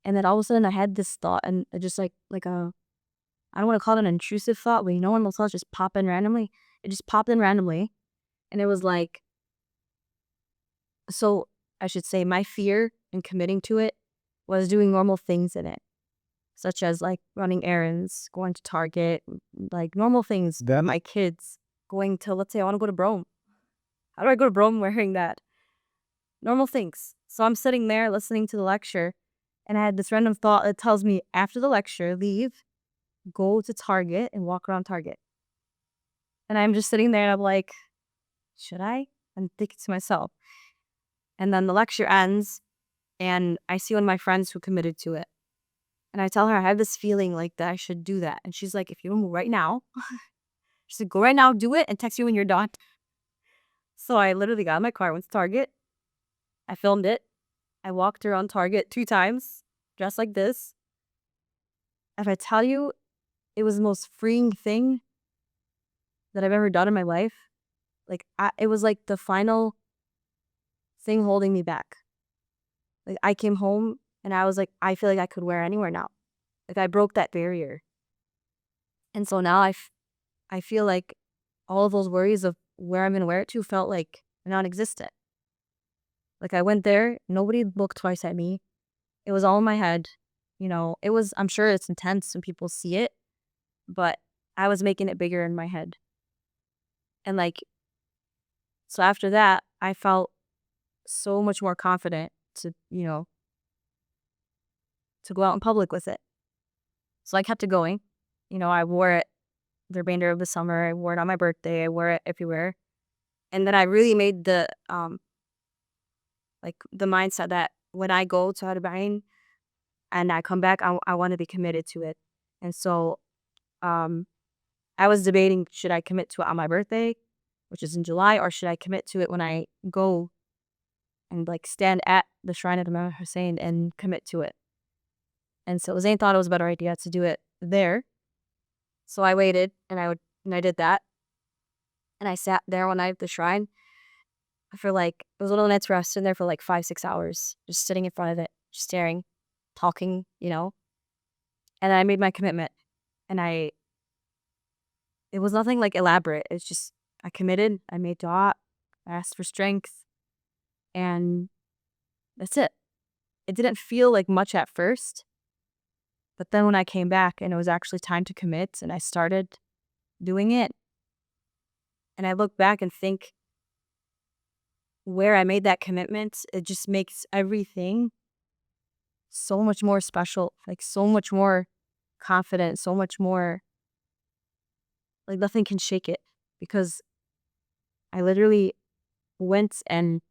And then all of a sudden I had this thought, and it just like a, I don't want to call it an intrusive thought, but when those thoughts just pop in randomly. It just popped in randomly. And it was like, so I should say my fear in committing to it was doing normal things in it, such as like running errands, going to Target, like normal things. Then My kids going to, let's say I want to go to Brome. How do I go to Brome wearing that? Normal things. So I'm sitting there listening to the lecture, and I had this random thought that tells me, after the lecture, leave, go to Target and walk around Target. And I'm just sitting there and I'm like, should I? I'm thinking to myself. And then the lecture ends, and I see one of my friends who committed to it. And I tell her, I have this feeling like that I should do that. And she's like, if you don't move right now, she said, go right now, do it, and text you when you're done. So I literally got in my car, went to Target. I filmed it. I walked around Target 2 times, dressed like this. If I tell you, it was the most freeing thing that I've ever done in my life. Like, it was like the final thing holding me back. Like, I came home and I was like, I feel like I could wear anywhere now. Like, I broke that barrier. And so now I feel like all of those worries of where I'm going to wear it to felt like non-existent. Like, I went there, nobody looked twice at me. It was all in my head. It was, I'm sure it's intense when people see it, but I was making it bigger in my head. And like, so after that, I felt so much more confident to go out in public with it. So I kept it going. I wore it the remainder of the summer. I wore it on my birthday. I wore it everywhere. And then I really made the mindset that when I go to Arbaeen and I come back, I want to be committed to it. And so I was debating, should I commit to it on my birthday, which is in July, or should I commit to it when I go and like stand at the shrine of Imam Hussein and commit to it. And so Zayn thought it was a better idea to do it there. So I waited and I did that. And I sat there one night at the shrine for like, it was a little nights where I was sitting there for like 5-6 hours, just sitting in front of it, just staring, talking, you know. And I made my commitment. And it was nothing like elaborate. It's just, I committed, I made dua, I asked for strength, and that's it. It didn't feel like much at first, but then when I came back and it was actually time to commit and I started doing it, and I look back and think where I made that commitment, it just makes everything so much more special, like so much more confident, so much more, like nothing can shake it, because I literally went and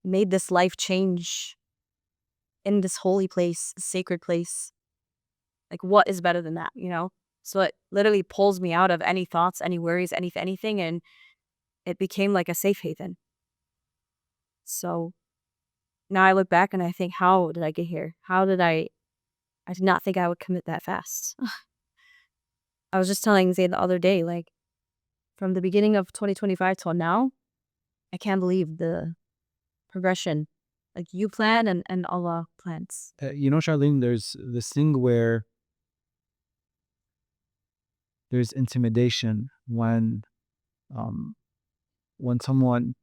made this life change in this holy place, sacred place. Like, what is better than that, you know? So it literally pulls me out of any thoughts, any worries, anything, and it became like a safe haven. So now I look back and I think, how did I get here? I did not think I would commit that fast. I was just telling Zay the other day, like, from the beginning of 2025 till now, I can't believe the progression. Like, you plan and Allah plans. You know, Charlene, there's this thing where there's intimidation when someone,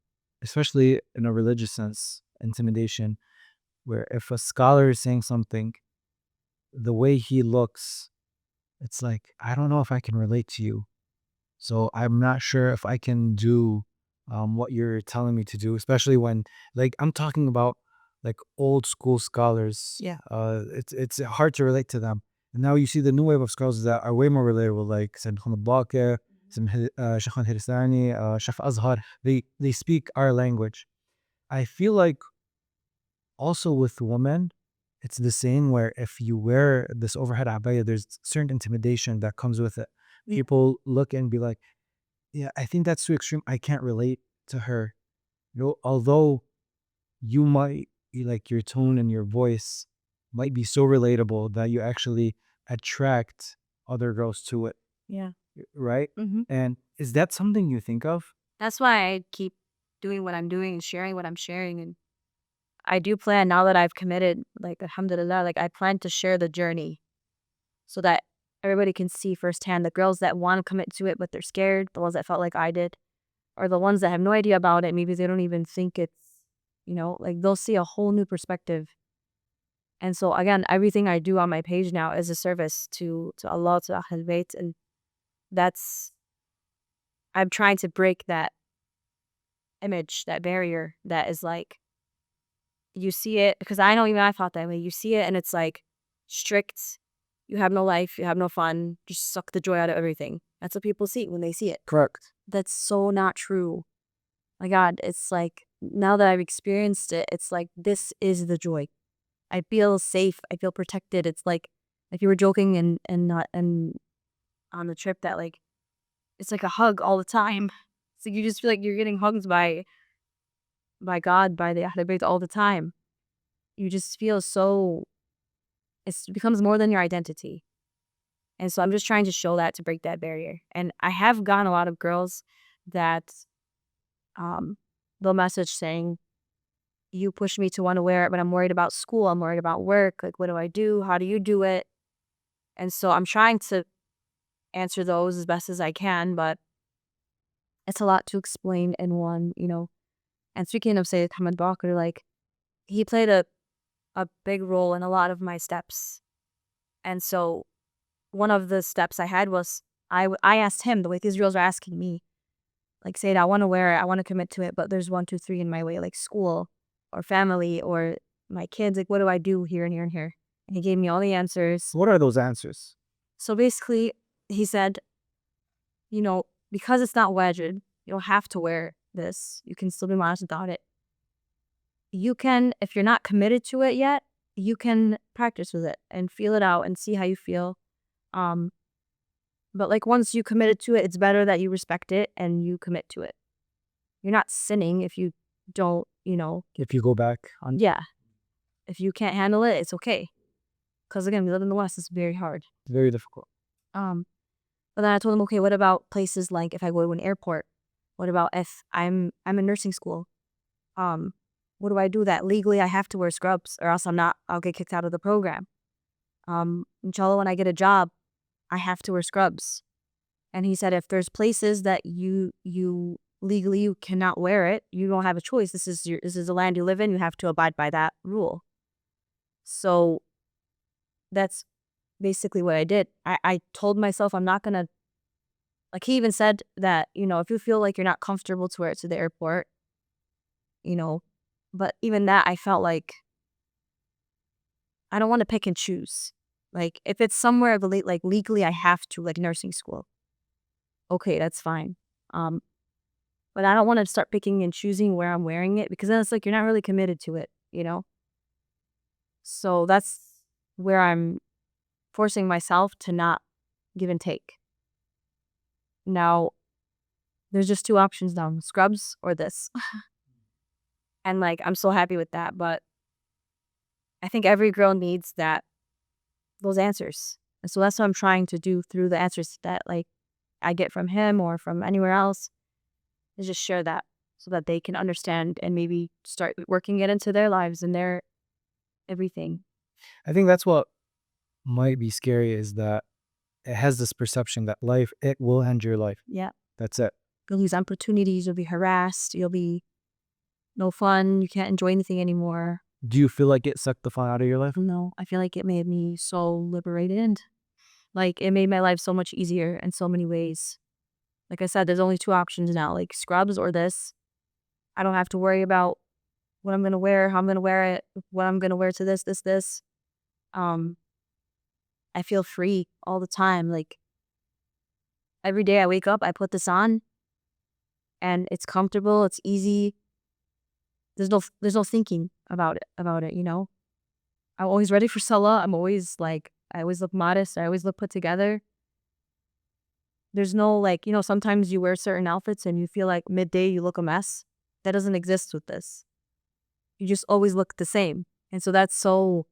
especially in a religious sense, intimidation, where if a scholar is saying something, the way he looks, it's like, I don't know if I can relate to you. So I'm not sure if I can do what you're telling me to do, especially when, like, I'm talking about like old school scholars. Yeah. It's hard to relate to them. And now you see the new wave of scholars that are way more relatable, like Sayyid Muhammad Baqir, Sheikh Hirsani, Sheikh Azhar. They speak our language. I feel like also with women, it's the same, where if you wear this overhead abaya, there's certain intimidation that comes with it. People look and be like, yeah, I think that's too extreme. I can't relate to her. You know, although you might, like, your tone and your voice might be so relatable that you actually attract other girls to it, Yeah. right? Mm-hmm. And is that something you think of? That's why I keep doing what I'm doing and sharing what I'm sharing. And I do plan, now that I've committed, like, alhamdulillah, like, I plan to share the journey so that everybody can see firsthand, the girls that want to commit to it but they're scared, the ones that felt like I did, or the ones that have no idea about it. Maybe they don't even think it's, you know, like, they'll see a whole new perspective. And so again, everything I do on my page now is a service to Allah, to Ahl Bayt, and that's, I'm trying to break that image, that barrier that is like, you see it, because I know even I thought that way. You see it and it's like strict. You have no life, you have no fun, just suck the joy out of everything. That's what people see when they see it. Correct. That's so not true. My God, it's like, now that I've experienced it, it's like, this is the joy. I feel safe, I feel protected. It's like you were joking and not, and on the trip, that like, it's like a hug all the time. So you just feel like you're getting hugs by God, by the Ahl Bayt all the time. You just feel so, it becomes more than your identity. And so I'm just trying to show that, to break that barrier. And I have gotten a lot of girls that they'll message saying, you push me to want to wear it, but I'm worried about school, I'm worried about work, like, what do I do? How do you do it? And so I'm trying to answer those as best as I can, but it's a lot to explain in one, you know. And speaking of Sayyid Muhammad Baqir, like, he played a big role in a lot of my steps. And so one of the steps I had was, I asked him, the way these girls are asking me, like, Sayyid, I want to wear it, I want to commit to it, but there's 1, 2, 3 in my way, like school or family or my kids, like, what do I do here and here and here? And he gave me all the answers. What are those answers? So basically, he said, you know, because it's not wajib, you don't have to wear this. You can still be modest without it. You can, if you're not committed to it yet, you can practice with it and feel it out and see how you feel. But like, once you committed to it, it's better that you respect it and you commit to it. You're not sinning if you don't, If you go back on, yeah. If you can't handle it, it's okay. Because again, we live in the West, it's very hard. very difficult. But then I told him, okay, what about places like if I go to an airport? What about if I'm in nursing school? What do I do that legally I have to wear scrubs or else I'll get kicked out of the program. Inshallah, when I get a job, I have to wear scrubs. And he said, if there's places that you legally you cannot wear it, you don't have a choice. This is the land you live in. You have to abide by that rule. So that's basically what I did. I told myself I'm not gonna, like, he even said that, if you feel like you're not comfortable to wear it to the airport, but even that I felt like I don't want to pick and choose. Like if it's somewhere like legally I have to, like nursing school, okay, that's fine. But I don't want to start picking and choosing where I'm wearing it because then it's like you're not really committed to it, So that's where I'm forcing myself to not give and take. Now, there's just two options now, scrubs or this. And like, I'm so happy with that. But I think every girl needs those answers. And so that's what I'm trying to do through the answers that like I get from him or from anywhere else, is just share that so that they can understand and maybe start working it into their lives and their everything. I think that's what might be scary, is that it has this perception that it will end your life. Yeah. That's it. You'll lose opportunities, you'll be harassed, you'll be no fun, you can't enjoy anything anymore. Do you feel like it sucked the fun out of your life? No, I feel like it made me so liberated. Like it made my life so much easier in so many ways. Like I said, there's only two options now, like scrubs or this. I don't have to worry about what I'm gonna wear, how I'm gonna wear it, what I'm gonna wear to this. I feel free all the time. Like every day I wake up, I put this on and it's comfortable, it's easy. There's no thinking about it, I'm always ready for Salah. I'm always like, I always look modest, I always look put together. There's no like, sometimes you wear certain outfits and you feel like midday you look a mess. That doesn't exist with this. You just always look the same. And so it's so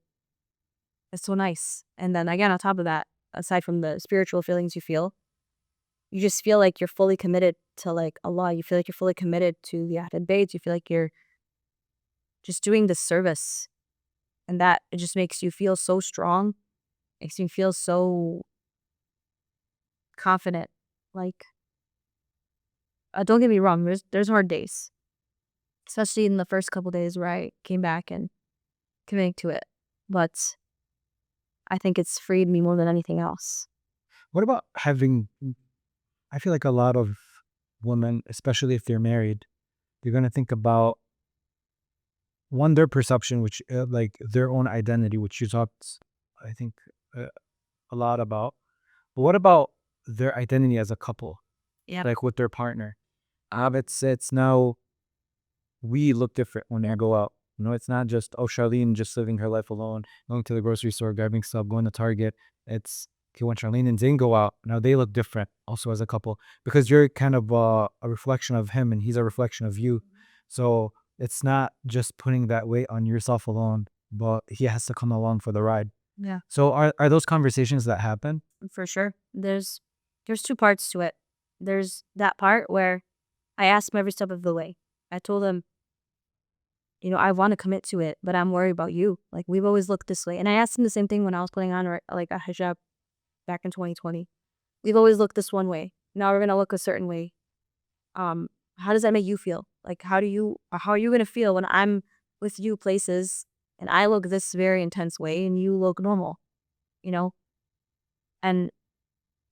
nice. And then again, on top of that, aside from the spiritual feelings you feel, you just feel like you're fully committed to like Allah. You feel like you're fully committed to the Ahlul Bayt. You feel like you're just doing the service. And that, it just makes you feel so strong. Makes you feel so confident. Like, don't get me wrong, there's hard days. Especially in the first couple days where I came back and committing to it. But I think it's freed me more than anything else. What about I feel like a lot of women, especially if they're married, they're going to think about their perception, which like their own identity, which you talked, I think, a lot about. But what about their identity as a couple? Yeah. Like with their partner. It's now we look different when I go out. It's not just, Charlene just living her life alone, going to the grocery store, grabbing stuff, going to Target. It's, okay, when Charlene and Zayn go out, now they look different also as a couple, because you're kind of a reflection of him and he's a reflection of you. So it's not just putting that weight on yourself alone, but he has to come along for the ride. Yeah. So are those conversations that happen? For sure. There's two parts to it. There's that part where I asked him every step of the way. I told him, I want to commit to it, but I'm worried about you. Like, we've always looked this way. And I asked him the same thing when I was putting on like a hijab back in 2020. We've always looked this one way. Now we're going to look a certain way. How does that make you feel? Like, how are you going to feel when I'm with you places and I look this very intense way and you look normal, And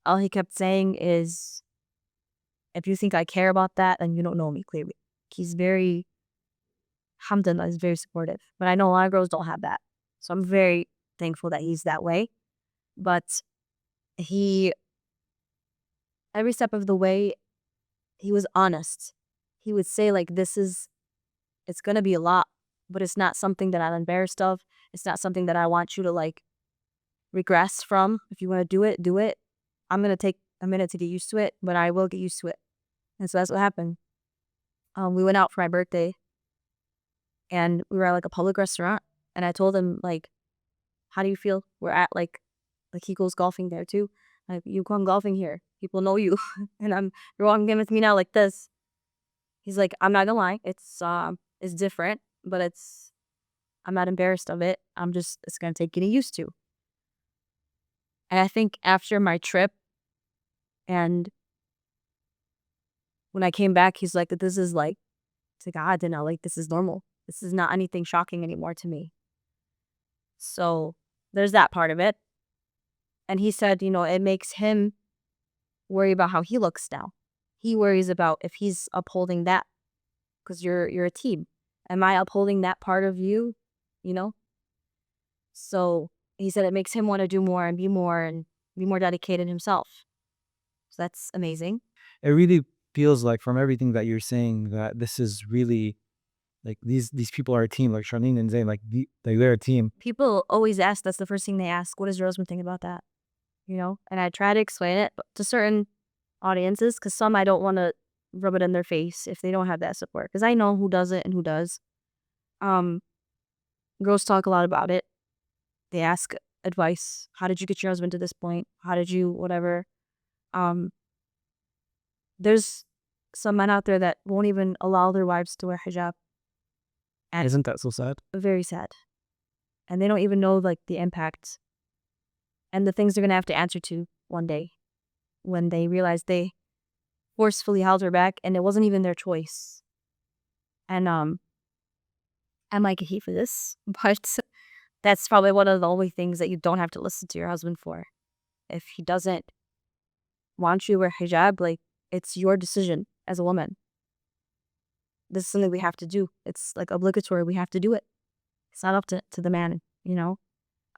all he kept saying is, if you think I care about that, then you don't know me clearly. He's very, alhamdulillah, he's very supportive. But I know a lot of girls don't have that. So I'm very thankful that he's that way. But every step of the way, he was honest. He would say, like, it's going to be a lot, but it's not something that I'm embarrassed of. It's not something that I want you to, like, regress from. If you want to do it, do it. I'm going to take a minute to get used to it, but I will get used to it. And so that's what happened. We went out for my birthday and we were at like a public restaurant, and I told him like, how do you feel? We're at like he goes golfing there too. Like, you come golfing here, people know you, and you're walking in with me now like this. He's like, I'm not gonna lie, it's different, but I'm not embarrassed of it. It's gonna take getting used to. And I think after my trip, and when I came back, he's like, this is like, to God, you know, like, this is normal. This is not anything shocking anymore to me. So there's that part of it. And he said, you know, it makes him worry about how he looks now. He worries about if he's upholding that, because you're a team. Am I upholding that part of you? You know? So he said it makes him want to do more and be more dedicated himself. So that's amazing. It really feels like from everything that you're saying that this is really like these people are a team, like Charlene and Zayn, like they're a team. People always ask, that's the first thing they ask, what does your husband think about that? You know? And I try to explain it to certain audiences, because some I don't want to rub it in their face if they don't have that support, because I know who does it and who does. Girls talk a lot about it. They ask advice. How did you get your husband to this point? How did you whatever? There's some men out there that won't even allow their wives to wear hijab. And Isn't that so sad? very sad. And they don't even know like the impact and the things they're gonna have to answer to one day when they realize they forcefully held her back and it wasn't even their choice. And I might get heat for this, but that's probably one of the only things that you don't have to listen to your husband for. If he doesn't want you to wear hijab, like, it's your decision as a woman. This is something we have to do. It's like obligatory. We have to do it. It's not up to the man, you know?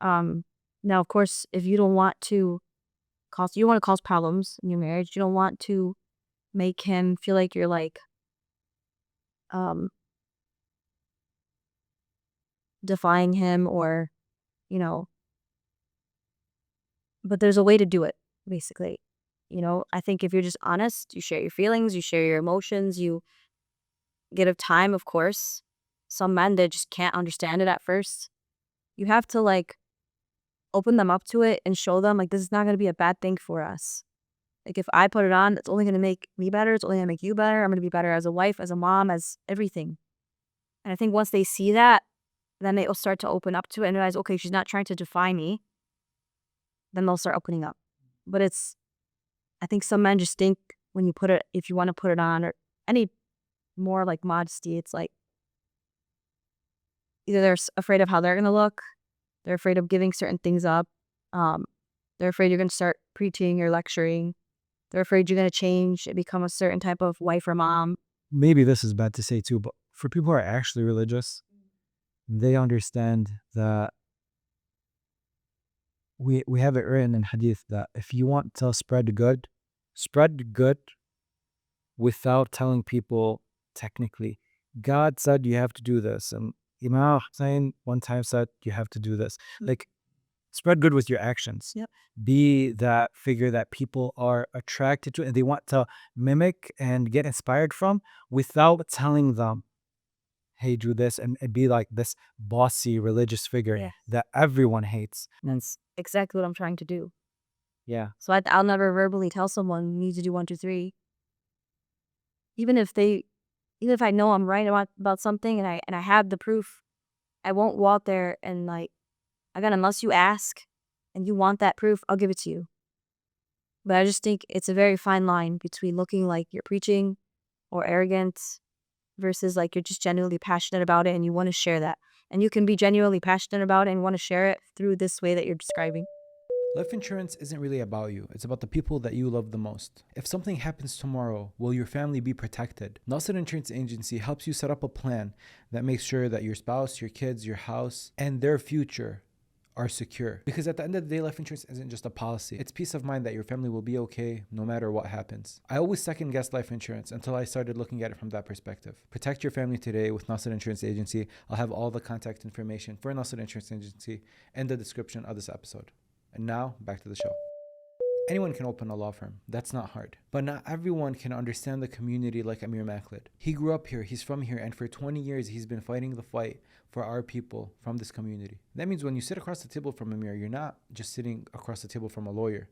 Now, of course, if you don't want to cause problems in your marriage, you don't want to make him feel like you're like, defying him or, you know, but there's a way to do it, basically. You know, I think if you're just honest, you share your feelings, you share your emotions, you give time, of course. Some men, they just can't understand it at first. You have to like open them up to it and show them like this is not going to be a bad thing for us. Like, if I put it on, it's only going to make me better. It's only going to make you better. I'm going to be better as a wife, as a mom, as everything. And I think once they see that, then they'll start to open up to it and realize, okay, she's not trying to defy me. Then they'll start opening up. But I think some men just think if you want to put it on or any more like modesty, it's like either they're afraid of how they're going to look, they're afraid of giving certain things up, they're afraid you're going to start preaching or lecturing, they're afraid you're going to change and become a certain type of wife or mom. Maybe this is bad to say too, but for people who are actually religious, they understand that we have it written in hadith that if you want to spread good without telling people technically. God said you have to do this, and Imam Hussein one time said you have to do this. Like, spread good with your actions. Yep. Be that figure that people are attracted to and they want to mimic and get inspired from without telling them, hey, do this, and be like this bossy religious figure Yeah. that everyone hates. That's exactly what I'm trying to do. Yeah. So I'll never verbally tell someone you need to do 1, 2, 3. Even if I know I'm right about something and I have the proof, I won't walk there and like, again, unless you ask and you want that proof, I'll give it to you. But I just think it's a very fine line between looking like you're preaching or arrogant versus like you're just genuinely passionate about it and you want to share that. And you can be genuinely passionate about it and want to share it through this way that you're describing. Life insurance isn't really about you. It's about the people that you love the most. If something happens tomorrow, will your family be protected? Nasser Insurance Agency helps you set up a plan that makes sure that your spouse, your kids, your house, and their future are secure. Because at the end of the day, life insurance isn't just a policy. It's peace of mind that your family will be okay no matter what happens. I always second guess life insurance until I started looking at it from that perspective. Protect your family today with Nasser Insurance Agency. I'll have all the contact information for Nasser Insurance Agency in the description of this episode. And now, back to the show. Anyone can open a law firm. That's not hard. But not everyone can understand the community like Amir Maklid. He grew up here. He's from here. And for 20 years, he's been fighting the fight for our people from this community. That means when you sit across the table from Amir, you're not just sitting across the table from a lawyer.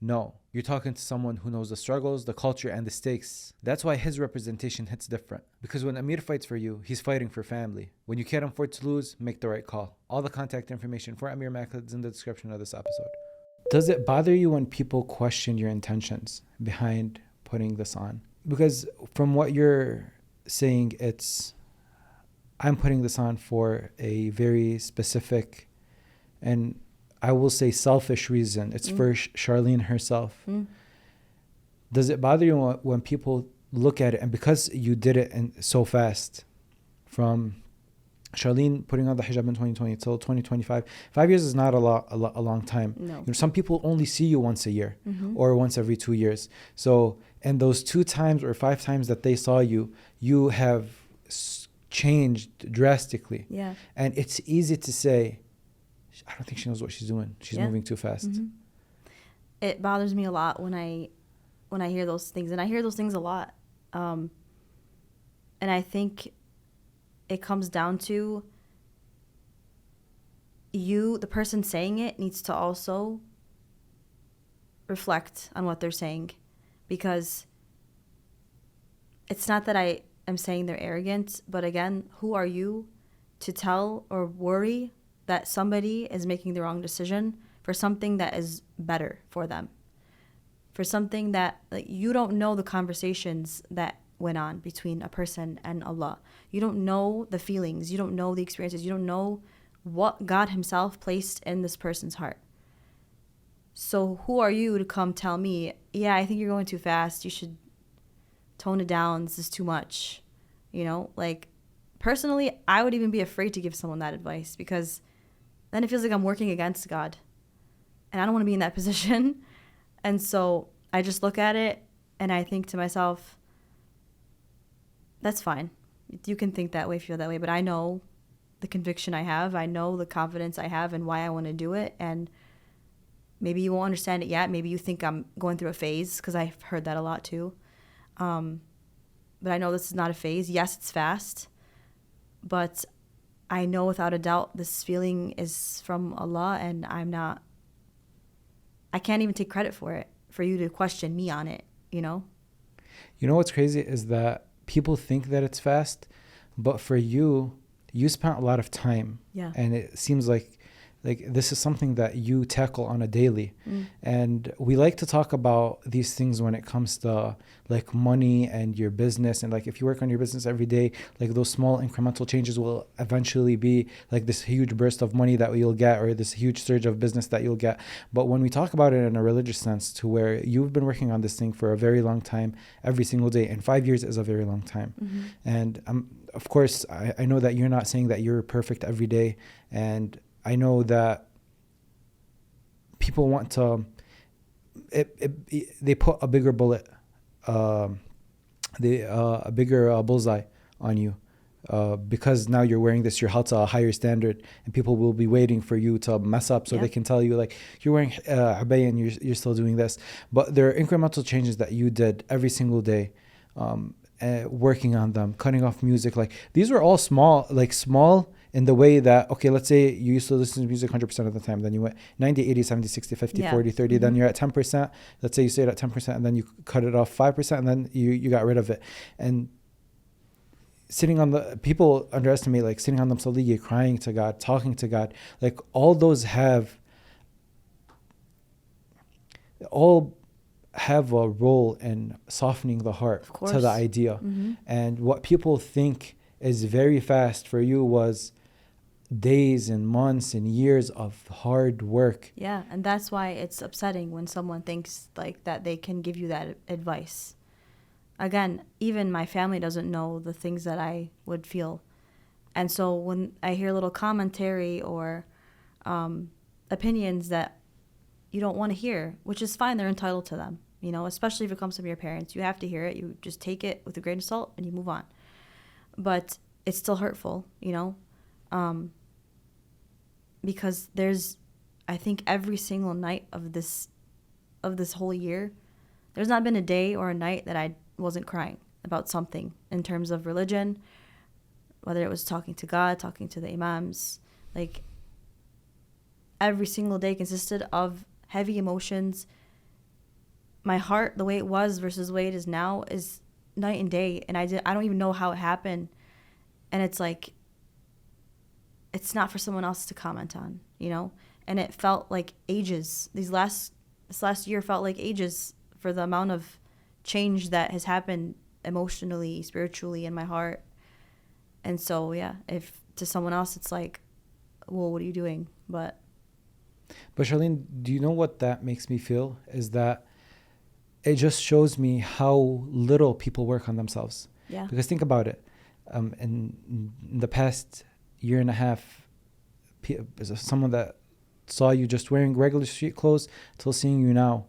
No, you're talking to someone who knows the struggles, the culture, and the stakes. That's why his representation hits different. Because when Amir fights for you, he's fighting for family. When you can't afford to lose, make the right call. All the contact information for Amir Maklid is in the description of this episode. Does it bother you when people question your intentions behind putting this on? Because from what you're saying, I'm putting this on for a very specific and I will say selfish reason. It's for Charlene herself. Does it bother you when people look at it, and because you did it so fast, from Charlene putting on the hijab in 2020 till 2025, 5 years is not a long time. No. You know, some people only see you once a year or once every 2 years. So, and those 2 times or 5 times that they saw you, you have changed drastically. Yeah. And it's easy to say, I don't think she knows what she's doing. She's moving too fast. It bothers me a lot when I hear those things, and I hear those things a lot. And I think it comes down to you, the person saying it, needs to also reflect on what they're saying, because it's not that I am saying they're arrogant, but again, who are you to tell or worry that somebody is making the wrong decision for something that is better for them, for something that, like, you don't know the conversations that went on between a person and Allah. You don't know the feelings. You don't know the experiences. You don't know what God himself placed in this person's heart. So who are you to come tell me, yeah, I think you're going too fast. You should tone it down. This is too much. You know, like, personally, I would even be afraid to give someone that advice, because then it feels like I'm working against God. And I don't want to be in that position. And so I just look at it and I think to myself, that's fine. You can think that way, feel that way. But I know the conviction I have. I know the confidence I have and why I want to do it. And maybe you won't understand it yet. Maybe you think I'm going through a phase, because I've heard that a lot too. But I know this is not a phase. Yes, it's fast. But I know without a doubt this feeling is from Allah, and I can't even take credit for it, for you to question me on it, you know? You know what's crazy is that people think that it's fast, but for you spent a lot of time. Yeah. And it seems like this is something that you tackle on a daily. And we like to talk about these things when it comes to like money and your business. And like, if you work on your business every day, like those small incremental changes will eventually be like this huge burst of money that you'll get, or this huge surge of business that you'll get. But when we talk about it in a religious sense, to where you've been working on this thing for a very long time, every single day, and 5 years is a very long time. And of course, I know that you're not saying that you're perfect every day. And I know that people want to, they put a bigger bullet, a bigger bullseye on you, because now you're wearing this, you're held to a higher standard, and people will be waiting for you to mess up so they can tell you, like, you're wearing abaya and you're still doing this. But there are incremental changes that you did every single day, working on them, cutting off music. Like, these were all small in the way that, okay, let's say you used to listen to music 100% of the time, then you went 90, 80, 70, 60, 50, 40, 30, then you're at 10%. Let's say you stayed at 10%, and then you cut it off 5%, and then you got rid of it. And people underestimate, like, sitting on the Saliyah, crying to God, talking to God, like, all those have a role in softening the heart to the idea. And what people think is very fast for you was days and months and years of hard work. Yeah, and that's why it's upsetting when someone thinks like that they can give you that advice. Again, even my family doesn't know the things that I would feel. And so when I hear little commentary or opinions that you don't want to hear, which is fine, they're entitled to them, you know, especially if it comes from your parents. You have to hear it. You just take it with a grain of salt and you move on. But it's still hurtful, you know, because there's, I think, every single night of of this whole year, there's not been a day or a night that I wasn't crying about something in terms of religion, whether it was talking to God, talking to the imams. Like, every single day consisted of heavy emotions. My heart, the way it was versus the way it is now, is night and day. And I don't even know how it happened. And it's like, it's not for someone else to comment on, you know? And it felt like ages. This last year felt like ages for the amount of change that has happened emotionally, spiritually in my heart. And so, yeah, if to someone else it's like, well, what are you doing? But Charlene, do you know what that makes me feel? Is that it just shows me how little people work on themselves. yeah. Because think about it. In the past year and a half, someone that saw you just wearing regular street clothes till seeing you now,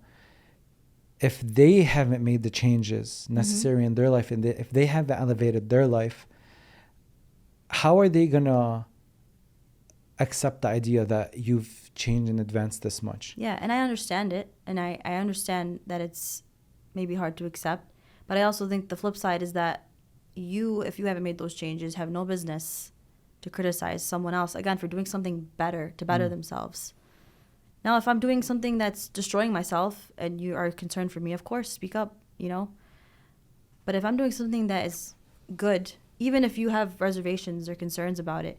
if they haven't made the changes necessary in their life, and if they haven't elevated their life, how are they gonna accept the idea that you've changed and advanced this much? Yeah, and I understand it, and I understand that it's maybe hard to accept, but I also think the flip side is that if you haven't made those changes, have no business to criticize someone else, again, for doing something better, to better themselves. Now, if I'm doing something that's destroying myself and you are concerned for me, of course, speak up, you know? But if I'm doing something that is good, even if you have reservations or concerns about it,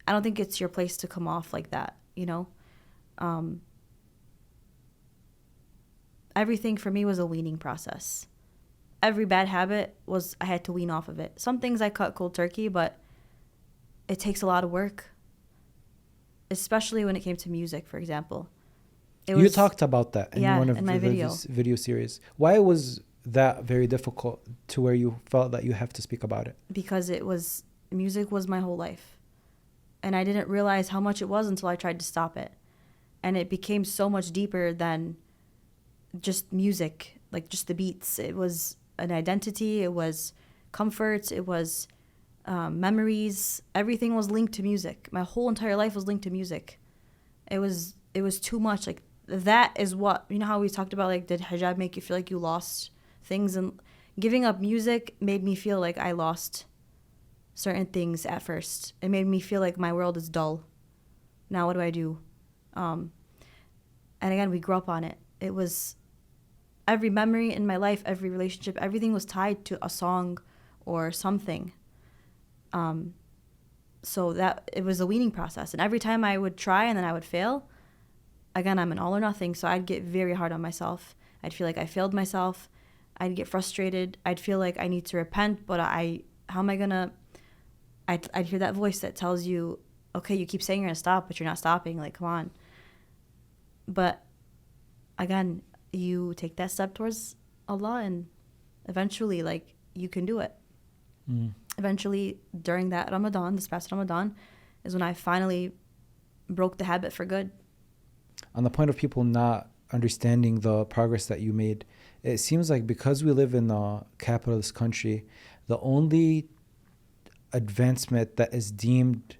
I don't think it's your place to come off like that, you know? Everything for me was a weaning process. Every bad habit I had to wean off of it. Some things I cut cold turkey, but it takes a lot of work, especially when it came to music, for example. You talked about that in one of in my video series. Why was that very difficult to where you felt that you have to speak about it? Because music was my whole life. And I didn't realize how much it was until I tried to stop it. And it became so much deeper than just music, like just the beats. It was an identity, it was comfort, it was memories. Everything was linked to music. My whole entire life was linked to music. It was too much. Like, that is what, you know how we talked about, like, did hijab make you feel like you lost things? And giving up music made me feel like I lost certain things at first. It made me feel like my world is dull. Now what do I do? And again, we grew up on it. It was every memory in my life, every relationship, everything was tied to a song or something. So that it was a weaning process. And every time I would try and then I would fail, again, I'm an all or nothing. So I'd get very hard on myself. I'd feel like I failed myself. I'd get frustrated. I'd feel like I need to repent, but how am I gonna? I'd hear that voice that tells you, okay, you keep saying you're gonna stop, but you're not stopping. Like, come on. But again, you take that step towards Allah, and eventually, like, you can do it. Eventually, during that Ramadan, this past Ramadan, is when I finally broke the habit for good. On the point of people not understanding the progress that you made, it seems like because we live in the capitalist country, the only advancement that is deemed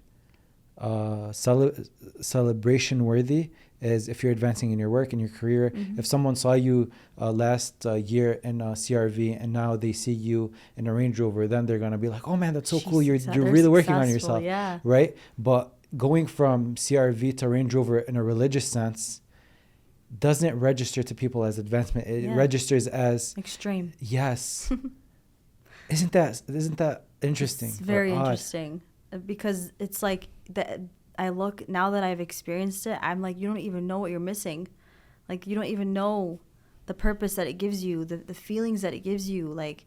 celebration worthy is if you're advancing in your work, in your career. If someone saw you last year in a CRV and now they see you in a Range Rover, then they're gonna be like, oh man, that's so cool, you're really working on yourself. Yeah. Right? But going from CRV to Range Rover in a religious sense doesn't register to people as advancement. It registers as extreme. Yes. Isn't that interesting? It's very interesting, because it's like that. I look, now that I've experienced it, I'm like, you don't even know what you're missing. Like, you don't even know the purpose that it gives you, the feelings that it gives you. Like,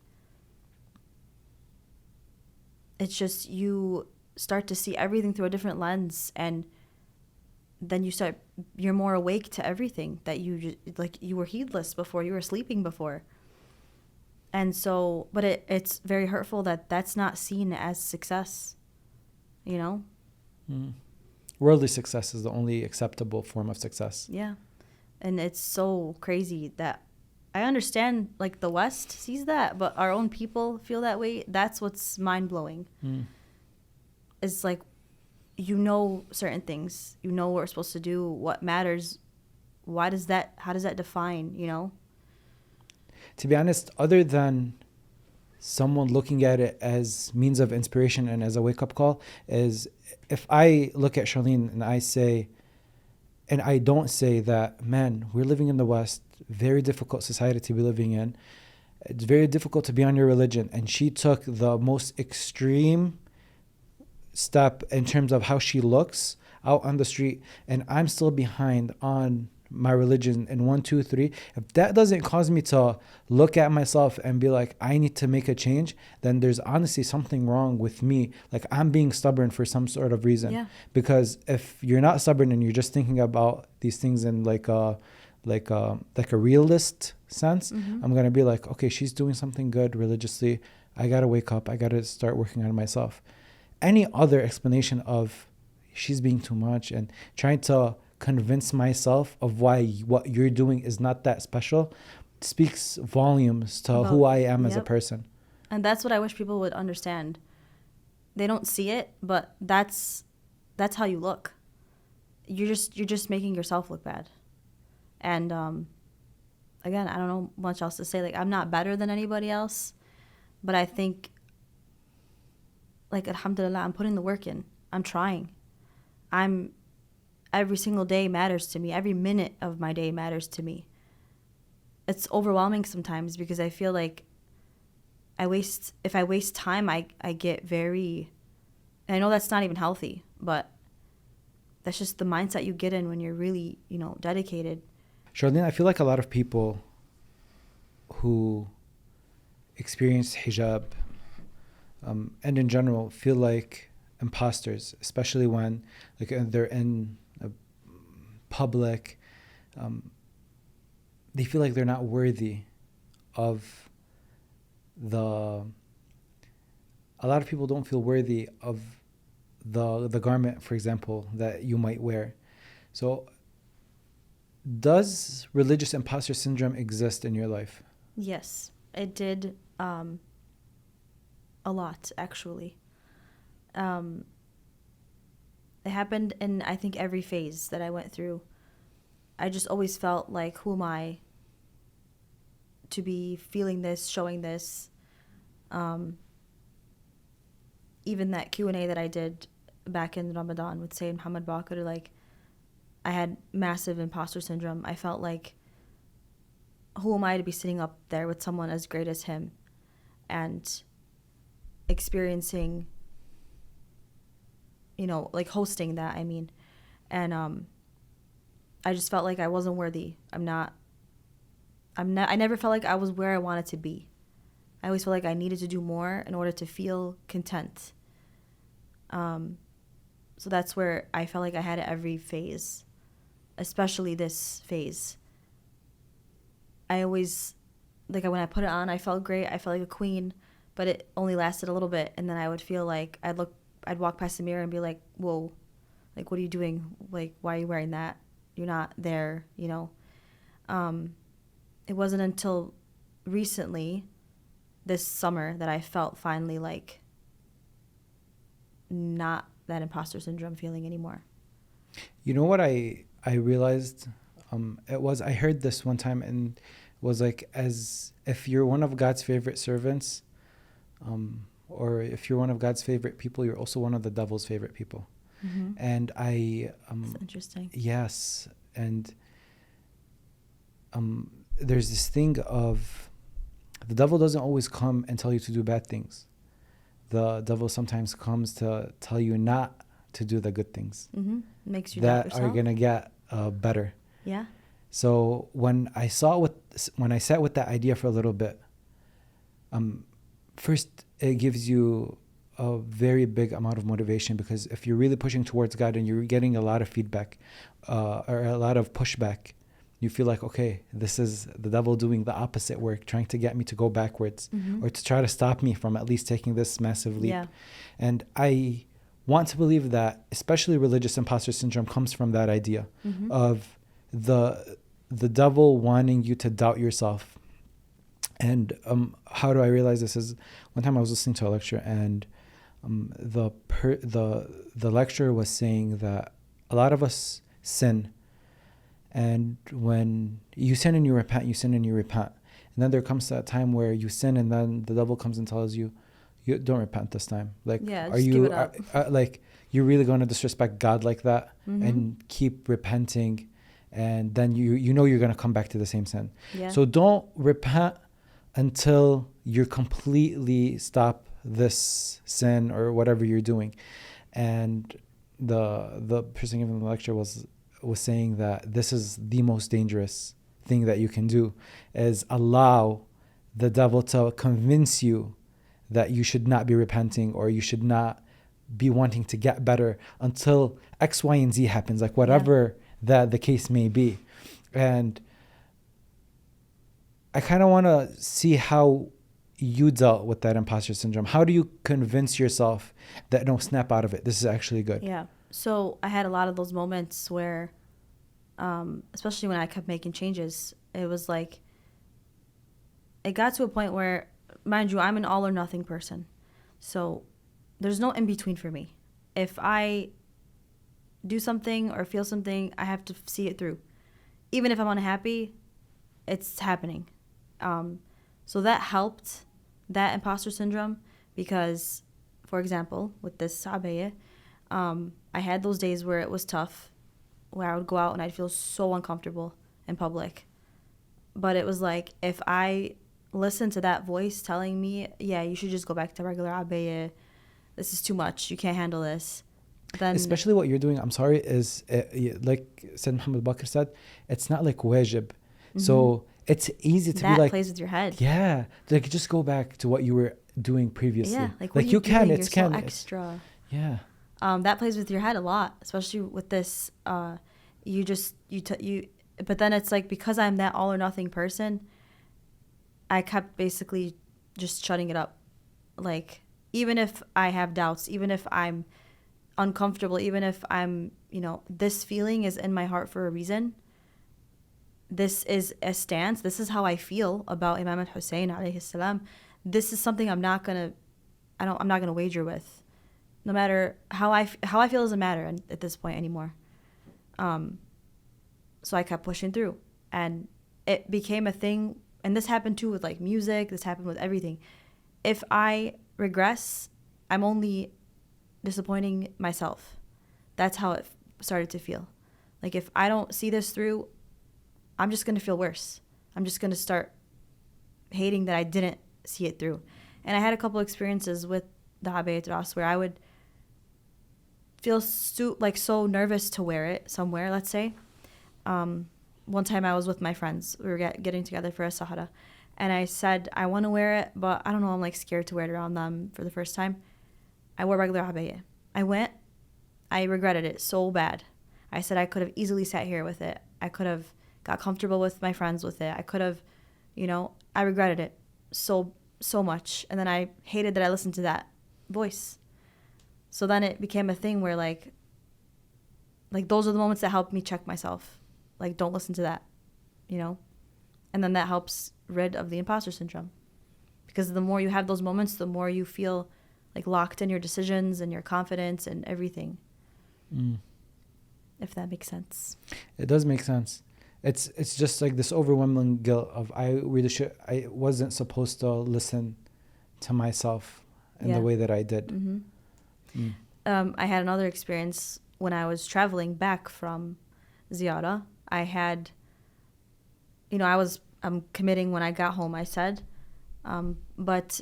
it's just, you start to see everything through a different lens, and then you're more awake to everything that you were heedless before, you were sleeping before. And so, but it's very hurtful that that's not seen as success, you know? Worldly success is the only acceptable form of success. Yeah. And it's so crazy that I understand, like, the West sees that, but our own people feel that way. That's what's mind-blowing. It's like, you know certain things. You know what we're supposed to do, what matters, how does that define, you know? To be honest, other than someone looking at it as means of inspiration and as a wake-up call, is if I look at Charlene and I say, and I don't say that, man, we're living in the West, very difficult society to be living in. It's very difficult to be on your religion. And she took the most extreme step in terms of how she looks out on the street, and I'm still behind on my religion in 1, 2, 3. If that doesn't cause me to look at myself and be like, I need to make a change, then there's honestly something wrong with me. Like, I'm being stubborn for some sort of reason. Yeah. Because if you're not stubborn and you're just thinking about these things in like a realist sense, I'm gonna be like, okay, she's doing something good religiously. I gotta wake up. I gotta start working on myself. Any other explanation of she's being too much and trying to convince myself of why what you're doing is not that special speaks volumes to who I am as a person. And that's what I wish people would understand. They don't see it, but that's how you look. You're just making yourself look bad. And again, I don't know much else to say. Like, I'm not better than anybody else, but I think, like, alhamdulillah, I'm putting the work in. I'm trying. Every single day matters to me. Every minute of my day matters to me. It's overwhelming sometimes because I feel like if I waste time, I get very, and I know that's not even healthy, but that's just the mindset you get in when you're really, dedicated. Charlene, I feel like a lot of people who experience hijab and in general feel like imposters, especially when they're in public. They feel like they're not worthy of a lot of people don't feel worthy of the garment, for example, that you might wear. So does religious imposter syndrome exist in your life? Yes, it did, a lot, actually. It happened in, I think, every phase that I went through. I just always felt like, who am I to be feeling this, showing this? Even that Q&A that I did back in Ramadan with Sayyid Muhammad Baqir, like, I had massive imposter syndrome. I felt like, who am I to be sitting up there with someone as great as him and experiencing, like, hosting that, I mean. And I just felt like I wasn't worthy. I never felt like I was where I wanted to be. I always felt like I needed to do more in order to feel content. So that's where I felt like I had every phase, especially this phase. I always, like, when I put it on, I felt great. I felt like a queen, but it only lasted a little bit. And then I would feel like I'd walk past the mirror and be like, whoa, like, what are you doing? Like, why are you wearing that? You're not there, It wasn't until recently, this summer, that I felt finally like not that imposter syndrome feeling anymore. You know what I realized? I heard this one time, and it was like, as if you're one of God's favorite servants, or if you're one of God's favorite people, you're also one of the devil's favorite people. Mm-hmm. And that's interesting. Yes, and there's this thing of the devil doesn't always come and tell you to do bad things. The devil sometimes comes to tell you not to do the good things. Mm-hmm. Makes you that are gonna get better. Yeah. So when I sat with that idea for a little bit, first it gives you a very big amount of motivation, because if you're really pushing towards God and you're getting a lot of feedback or a lot of pushback, you feel like, okay, this is the devil doing the opposite work, trying to get me to go backwards, mm-hmm. or to try to stop me from at least taking this massive leap. Yeah. And I want to believe that especially religious imposter syndrome comes from that idea, mm-hmm. of the devil wanting you to doubt yourself. And how do I realize this? Is one time I was listening to a lecture, and the lecturer was saying that a lot of us sin, And when you sin and you repent, you sin and you repent. And then there comes that time where you sin and then the devil comes and tells you, you don't repent this time. Like, Yeah, are just you give it up. like, you're really going to disrespect God like that Mm-hmm. and keep repenting? And then you know you're going to come back to the same sin. Yeah. So don't repent until you completely stop this sin or whatever you're doing. And the person giving the lecture was saying that this is the most dangerous thing that you can do, is allow the devil to convince you that you should not be repenting or you should not be wanting to get better until X, Y, and Z happens, like whatever that the case may be. And I kind of want to see how you dealt with that imposter syndrome. How do you convince yourself that, no, snap out of it, this is actually good? Yeah. So I had a lot of those moments where, especially when I kept making changes, it was like, it got to a point where, mind you, I'm an all or nothing person. So there's no in between for me. If I do something or feel something, I have to see it through. Even if I'm unhappy, it's happening. So that helped, that imposter syndrome, because, for example, with this Abaya, I had those days where it was tough, where I would go out and I'd feel so uncomfortable in public. But it was like, if I listened to that voice telling me, yeah, you should just go back to regular Abaya, this is too much, you can't handle this, then... Especially what you're doing, I'm sorry, is like Said Muhammad Bakr said, it's not like wajib. Mm-hmm. So it's easy to that be like... plays with your head. Yeah, like just go back to what you were doing previously. Yeah, like what are you can, doing? it's You're can. so extra. Yeah. That plays with your head a lot, especially with this. But then it's like, because I'm that all or nothing person, I kept basically just shutting it up. Like, even if I have doubts, even if I'm uncomfortable, even if I'm, this feeling is in my heart for a reason. This is a stance. This is how I feel about Imam al-Hussein alayhi salam. This is something I'm not gonna wager with. No matter how I feel doesn't matter at this point anymore. So I kept pushing through, and it became a thing. And this happened too with like music. This happened with everything. If I regress, I'm only disappointing myself. That's how it started to feel. Like, if I don't see this through, I'm just gonna feel worse. I'm just gonna start hating that I didn't see it through. And I had a couple experiences with the Abaya Ras where I would feel so nervous to wear it somewhere, let's say. One time I was with my friends. We were getting together for a Sahara. And I said, I want to wear it, but I don't know, I'm like scared to wear it around them for the first time. I wore regular Abaya. I went. I regretted it so bad. I said I could have easily sat here with it. I could have got comfortable with my friends with it. I could have, I regretted it so much. And then I hated that I listened to that voice. So then it became a thing where like those are the moments that helped me check myself. Like, don't listen to that, And then that helps rid of the imposter syndrome. Because the more you have those moments, the more you feel like locked in your decisions and your confidence and everything. If that makes sense. It does make sense. It's just like this overwhelming guilt of I wasn't supposed to listen to myself in the way that I did. Mm-hmm. I had another experience when I was traveling back from Ziyara. I had, I'm committing when I got home, I said, but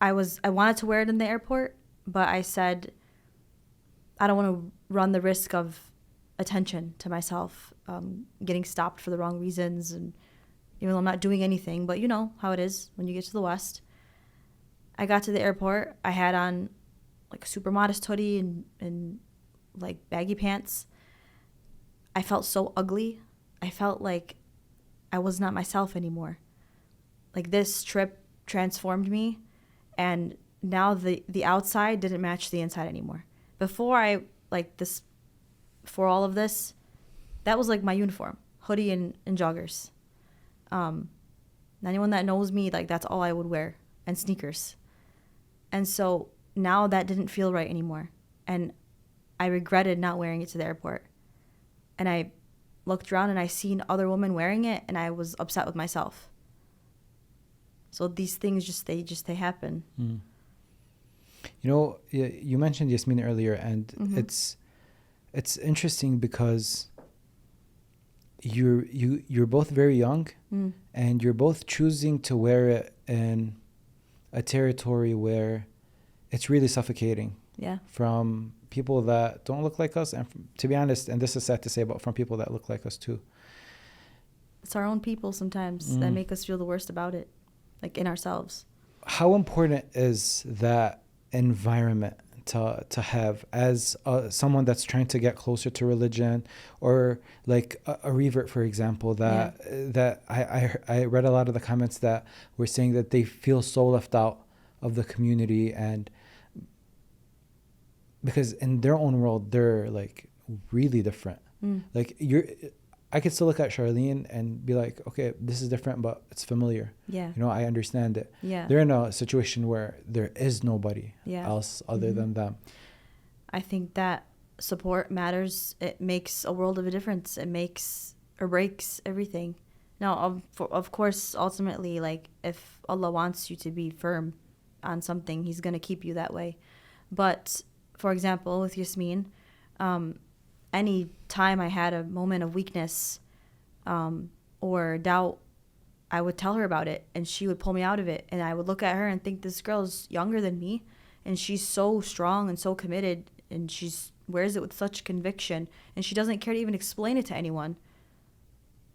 I wanted to wear it in the airport, but I said, I don't want to run the risk of attention to myself, getting stopped for the wrong reasons. And even though I'm not doing anything, but you know how it is when you get to the West. I got to the airport. I had on like a super modest hoodie and like baggy pants. I felt so ugly. I felt like I was not myself anymore. Like, this trip transformed me, and now the outside didn't match the inside anymore. Before all of this, that was like my uniform, hoodie and joggers. Anyone that knows me, like, that's all I would wear, and sneakers. And so now that didn't feel right anymore, and I regretted not wearing it to the airport. and I looked around and I seen other women wearing it, and I was upset with myself. So these things they happen. You know, you mentioned Yasmin earlier, and it's interesting because you're both very young, and you're both choosing to wear it in a territory where it's really suffocating. Yeah. From people that don't look like us, and to be honest, and this is sad to say, but from people that look like us too. It's our own people sometimes that make us feel the worst about it, like in ourselves. How important is that environment to have as someone that's trying to get closer to religion, or like a revert, for example, that I read a lot of the comments that were saying that they feel so left out of the community, and because in their own world they're like really different. Like I could still look at Charlene and be like, okay, this is different, but it's familiar. Yeah. You know, I understand it. Yeah. They're in a situation where there is nobody else other than them. I think that support matters. It makes a world of a difference. It makes or breaks everything. Now, of course, ultimately, like, if Allah wants you to be firm on something, He's going to keep you that way. But, for example, with Yasmin, any time I had a moment of weakness or doubt, I would tell her about it, and she would pull me out of it. And I would look at her and think, this girl's younger than me, and she's so strong and so committed, and she wears it with such conviction, and she doesn't care to even explain it to anyone.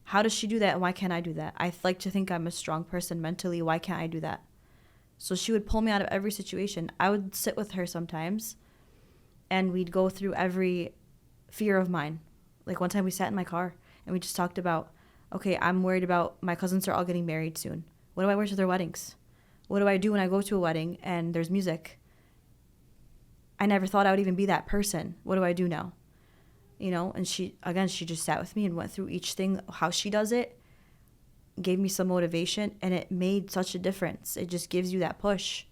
How does she do that, and why can't I do that? I like to think I'm a strong person mentally. Why can't I do that? So she would pull me out of every situation. I would sit with her sometimes, and we'd go through every fear of mine. Like one time we sat in my car, and we just talked about, okay, I'm worried about my cousins are all getting married soon. What do I wear to their weddings? What do I do when I go to a wedding and there's music? I never thought I would even be that person. What do I do now? You know, and she just sat with me and went through each thing, how she does it, gave me some motivation, and it made such a difference. It just gives you that push.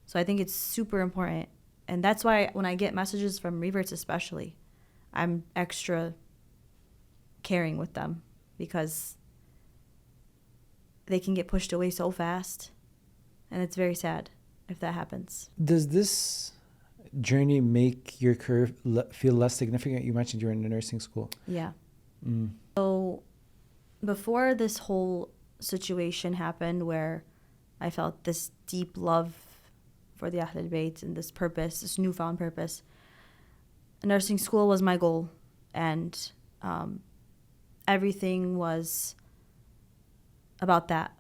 So I think it's super important. And that's why when I get messages from reverts especially, I'm extra caring with them, because they can get pushed away so fast, and it's very sad if that happens. Does this journey make your career feel less significant? You mentioned you were in a nursing school. Yeah. So before this whole situation happened, where I felt this deep love for the Ahlul Bayt and this purpose, this newfound purpose, nursing school was my goal, and everything was about that.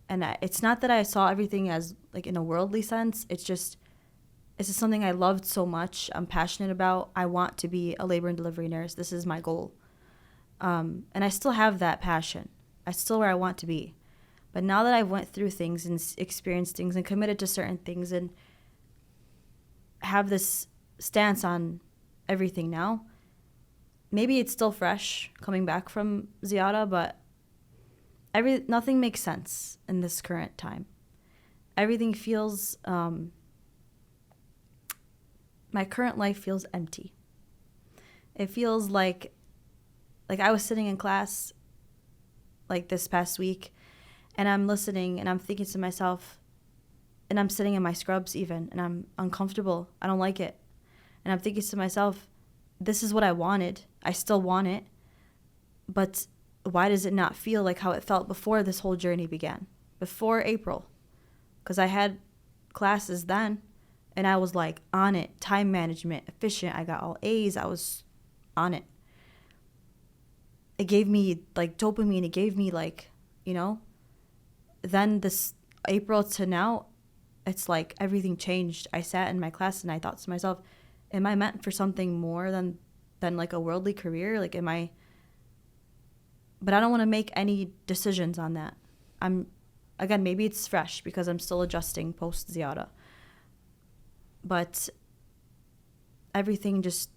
And it's not that I saw everything as like in a worldly sense. It's just something I loved so much. I'm passionate about. I want to be a labor and delivery nurse. This is my goal. And I still have that passion. I'm still where I want to be. But now that I've went through things and experienced things and committed to certain things and have this stance on everything now, maybe it's still fresh coming back from ziyarah, but nothing makes sense in this current time. Everything feels, my current life feels empty. It feels like I was sitting in class like this past week, and I'm listening and I'm thinking to myself, and I'm sitting in my scrubs even, and I'm uncomfortable. I don't like it. And I'm thinking to myself, this is what I wanted. I still want it. But why does it not feel like how it felt before this whole journey began? Before April. Because I had classes then, and I was like on it. Time management, efficient. I got all A's. I was on it. It gave me like dopamine. It gave me like, you know. Then this April to now, it's like everything changed. I sat in my class and I thought to myself, am I meant for something more than like a worldly career? Like, am I? But I don't want to make any decisions on that. Again, maybe it's fresh because I'm still adjusting post ziyarah. But everything just,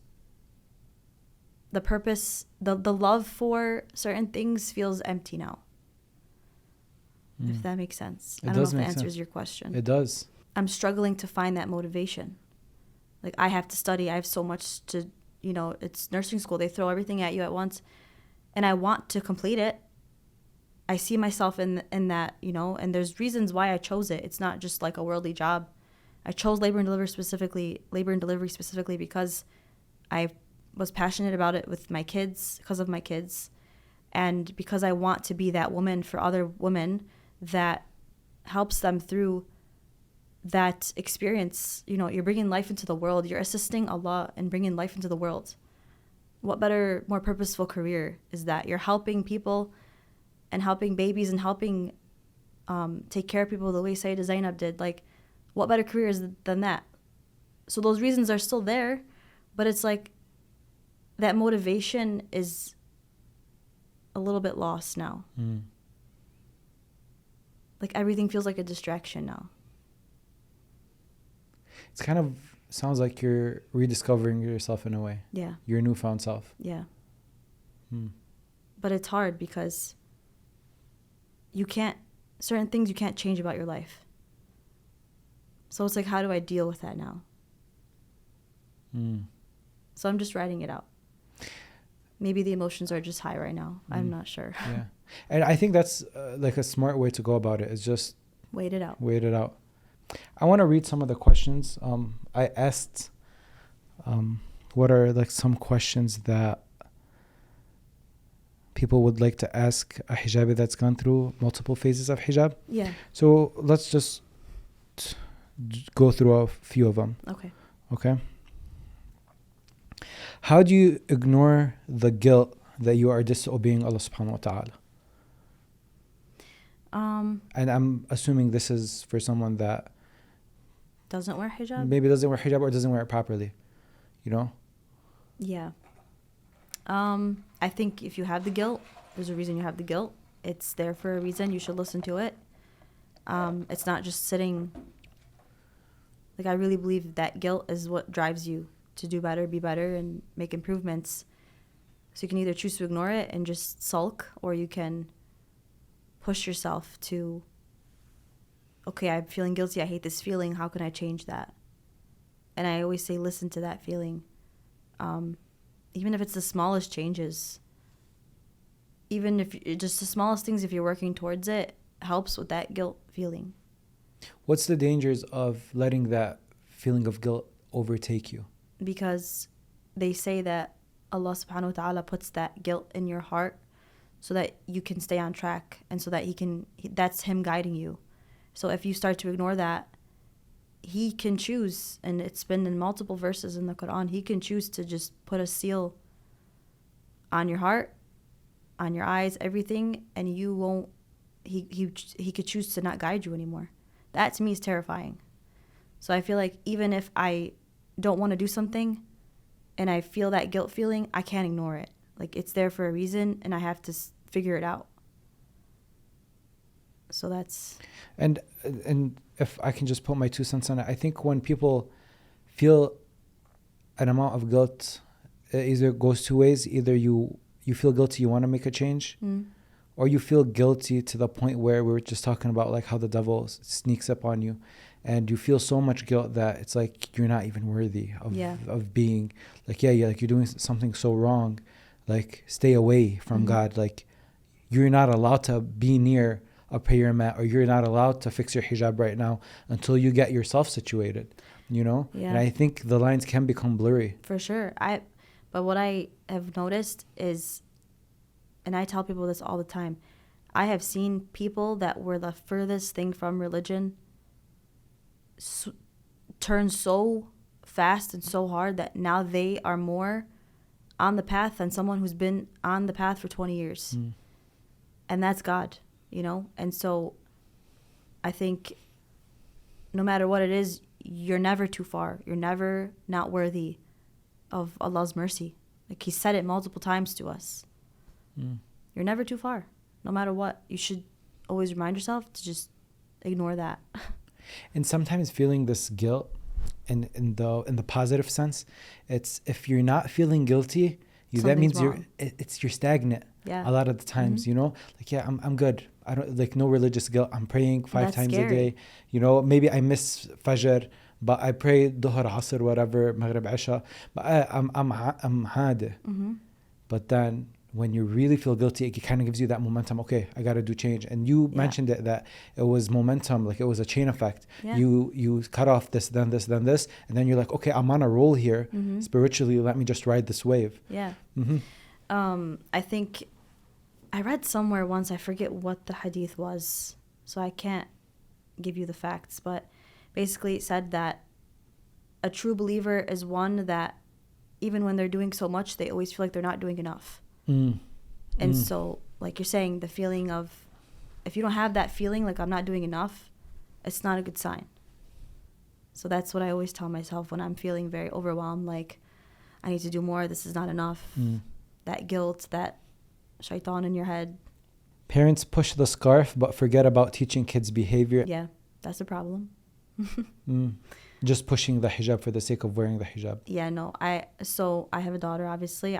the purpose, the love for certain things feels empty now. If that makes sense. I don't know if that answers your question. It does. I'm struggling to find that motivation. Like, I have to study. I have so much to you know, it's nursing school. They throw everything at you at once. And I want to complete it. I see myself in that, you know, and there's reasons why I chose it. It's not just like a worldly job. I chose labor and delivery specifically because I was passionate about it with my kids, because of my kids, and because I want to be that woman for other women that helps them through that experience. You know, you're bringing life into the world. You're assisting Allah and bringing life into the world. What better, more purposeful career is that? You're helping people and helping babies and helping take care of people the way Sayyidah Zainab did. Like, what better career is than that? So those reasons are still there, but it's like that motivation is a little bit lost now. Like, everything feels like a distraction now. It's kind of sounds like you're rediscovering yourself in a way. Yeah. Your newfound self. Yeah. But it's hard because certain things you can't change about your life. So it's like, how do I deal with that now? So I'm just writing it out. Maybe the emotions are just high right now. I'm not sure. Yeah. And I think that's like a smart way to go about it. Is just Wait it out. I want to read some of the questions. I asked what are like some questions that people would like to ask a hijabi that's gone through multiple phases of hijab. Yeah. So let's just go through a few of them. Okay. How do you ignore the guilt that you are disobeying Allah subhanahu wa ta'ala? And I'm assuming this is for someone that Doesn't wear hijab? maybe doesn't wear hijab or doesn't wear it properly, you know? Yeah. I think if you have the guilt, there's a reason you have the guilt. It's there for a reason. You should listen to it. It's not just sitting. Like, I really believe that guilt is what drives you to do better, be better, and make improvements. So you can either choose to ignore it and just sulk, or you can push yourself to, okay, I'm feeling guilty. I hate this feeling. How can I change that? And I always say, listen to that feeling. Even if it's the smallest changes, even if just the smallest things, if you're working towards it, helps with that guilt feeling. What's the dangers of letting that feeling of guilt overtake you? Because they say that Allah subhanahu wa ta'ala puts that guilt in your heart so that you can stay on track, and so that that's him guiding you. So if you start to ignore that, he can choose, and it's been in multiple verses in the Quran, he can choose to just put a seal on your heart, on your eyes, everything, and you won't, he could choose to not guide you anymore. That to me is terrifying. So I feel like even if I don't want to do something and I feel that guilt feeling, I can't ignore it. Like, it's there for a reason, and I have to figure it out. So that's... And if I can just put my 2 cents on it, I think when people feel an amount of guilt, it either goes two ways. Either you feel guilty, you want to make a change, or you feel guilty to the point where we were just talking about, like, how the devil sneaks up on you, and you feel so much guilt that it's like you're not even worthy of being, like, like you're doing something so wrong, like, stay away from God, like, you're not allowed to be near a prayer mat, or you're not allowed to fix your hijab right now until you get yourself situated, you know? Yeah. And I think the lines can become blurry. For sure. But what I have noticed is, and I tell people this all the time, I have seen people that were the furthest thing from religion turn so fast and so hard that now they are more on the path than someone who's been on the path for 20 years. And that's God, you know? And so I think no matter what it is, you're never too far. You're never not worthy of Allah's mercy. Like, he said it multiple times to us. You're never too far. No matter what, you should always remind yourself to just ignore that. And sometimes feeling this guilt in the positive sense, it's if you're not feeling guilty, that means wrong. you're stagnant. Yeah. A lot of the times, you know, like, yeah, I'm good. I don't, like, no religious guilt. I'm praying 5 That's times scary. a day. You know, maybe I miss Fajr, but I pray Dhuhr, Asr, whatever, Maghrib, Isha, but I'm hadi. But then when you really feel guilty, it kind of gives you that momentum. Okay, I got to do change. And you mentioned it, that it was momentum, like it was a chain effect. Yeah. You cut off this, then this, then this, and then you're like, okay, I'm on a roll here. Spiritually, let me just ride this wave. Yeah. I think I read somewhere once, I forget what the hadith was, so I can't give you the facts, but basically it said that a true believer is one that even when they're doing so much, they always feel like they're not doing enough. And so, like you're saying, the feeling of, if you don't have that feeling like I'm not doing enough, it's not a good sign. So that's what I always tell myself when I'm feeling very overwhelmed, like I need to do more, this is not enough. That guilt, that shaitan in your head. Parents push the scarf but forget about teaching kids behavior. Yeah, that's a problem. Just pushing the hijab for the sake of wearing the hijab. Yeah, no, I have a daughter, obviously.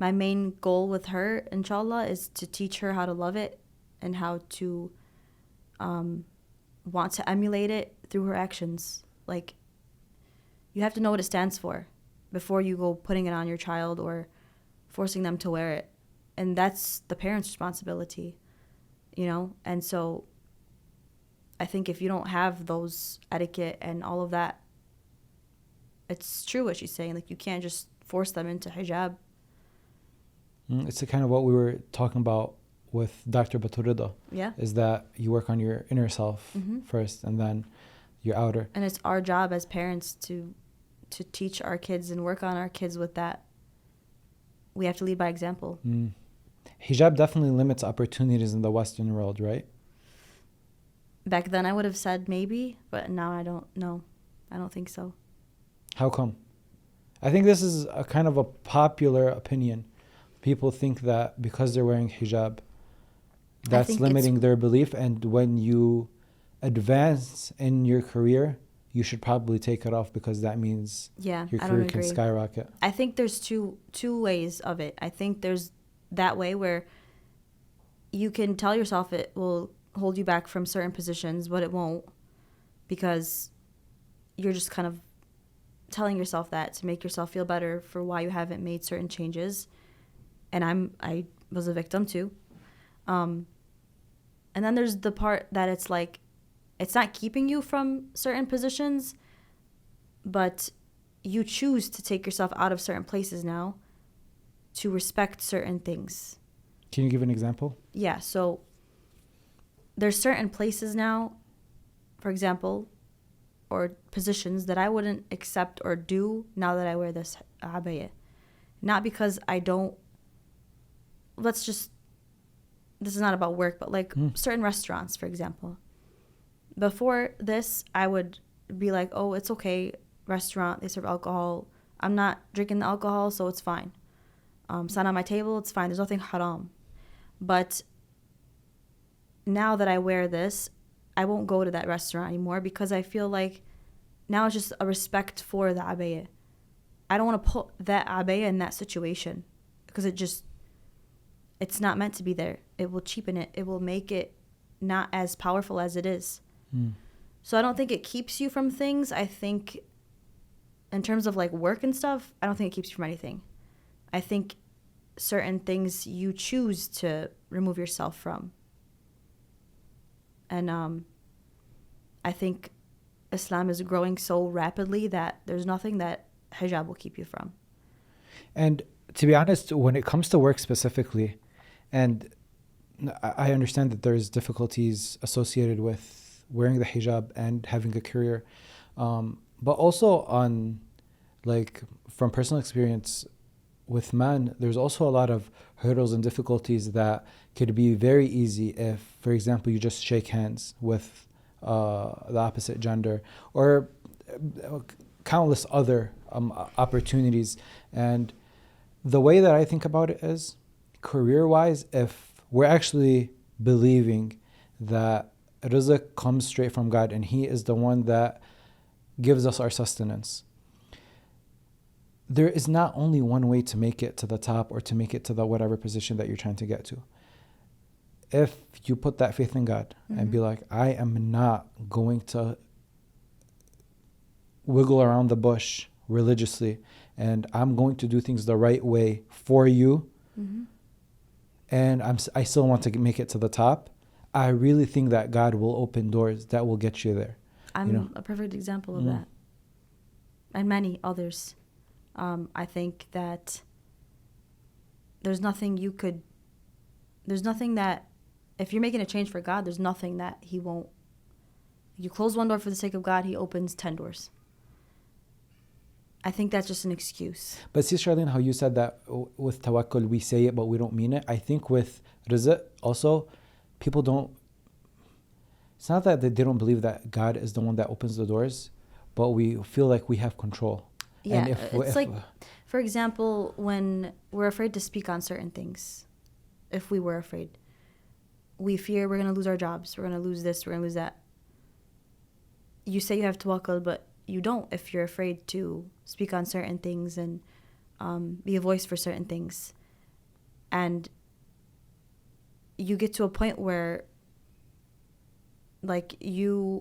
My main goal with her, inshallah, is to teach her how to love it and how to want to emulate it through her actions. Like, you have to know what it stands for before you go putting it on your child or forcing them to wear it. And that's the parent's responsibility, you know? And so I think if you don't have those etiquette and all of that, it's true what she's saying. Like, you can't just force them into hijab. It's kind of what we were talking about with Dr. Baturida. Yeah. Is that you work on your inner self first and then your outer. And it's our job as parents to teach our kids and work on our kids with that. We have to lead by example. Hijab definitely limits opportunities in the Western world, right? Back then I would have said maybe, but now I don't know. I don't think so. How come? I think this is a kind of a popular opinion. People think that because they're wearing hijab, that's limiting their belief. And when you advance in your career, you should probably take it off because that means your career can skyrocket. I think there's two ways of it. I think there's that way where you can tell yourself it will hold you back from certain positions, but it won't, because you're just kind of telling yourself that to make yourself feel better for why you haven't made certain changes. And I was a victim too. And then there's the part that it's like, it's not keeping you from certain positions, but you choose to take yourself out of certain places now to respect certain things. Can you give an example? Yeah, so there's certain places now, for example, or positions that I wouldn't accept or do now that I wear this abaya. Not because I don't, this is not about work, but like certain restaurants, for example. Before this, I would be like, oh, it's okay, restaurant, they serve alcohol. I'm not drinking the alcohol, so it's fine. It's not on my table, it's fine. There's nothing haram. But now that I wear this, I won't go to that restaurant anymore because I feel like now it's just a respect for the abaya. I don't want to put that abaya in that situation because it's not meant to be there. It will cheapen it. It will make it not as powerful as it is. So I don't think it keeps you from things. I think in terms of like work and stuff, I don't think it keeps you from anything. I think certain things you choose to remove yourself from. And I think Islam is growing so rapidly that there's nothing that hijab will keep you from. And to be honest, when it comes to work specifically, and I understand that there's difficulties associated with wearing the hijab and having a career, but also on, like, from personal experience with men, there's also a lot of hurdles and difficulties that could be very easy if, for example, you just shake hands with the opposite gender, or countless other opportunities. And the way that I think about it is, career-wise, if we're actually believing that rizq comes straight from God and He is the one that gives us our sustenance, there is not only one way to make it to the top or to make it to the whatever position that you're trying to get to. If you put that faith in God and be like, I am not going to wiggle around the bush religiously, and I'm going to do things the right way for you, and I still want to make it to the top, I really think that God will open doors that will get you there. I'm a perfect example of that. And many others. I think that there's nothing that, if you're making a change for God, there's nothing that he won't. You close one door for the sake of God, he opens 10 doors. I think that's just an excuse. But see, Charlene, how you said that with tawakkul, we say it, but we don't mean it. I think with rizq, also, people don't, it's not that they don't believe that God is the one that opens the doors, but we feel like we have control. Yeah, And it's like, for example, when we're afraid to speak on certain things, if we were afraid, we fear we're going to lose our jobs, we're going to lose this, we're going to lose that. You say you have tawakkul, but you don't if you're afraid to speak on certain things and be a voice for certain things. And you get to a point where, like, I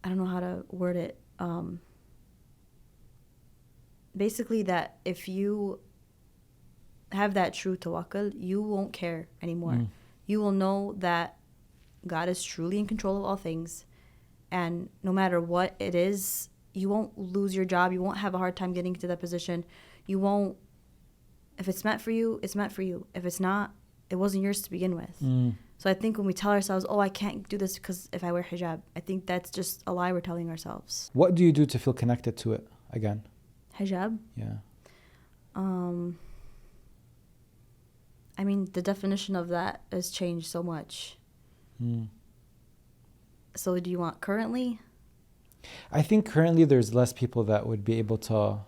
don't know how to word it. Basically, that if you have that true tawakkul, you won't care anymore. You will know that God is truly in control of all things, and no matter what it is, you won't lose your job. You won't have a hard time getting to that position. You won't. If it's meant for you, it's meant for you. If it's not, it wasn't yours to begin with. So I think when we tell ourselves, oh, I can't do this because if I wear hijab, I think that's just a lie we're telling ourselves. what do you do to feel connected to it again? Hijab? Yeah. I mean, the definition of that has changed so much. So do you want currently? I think currently there's less people that would be able to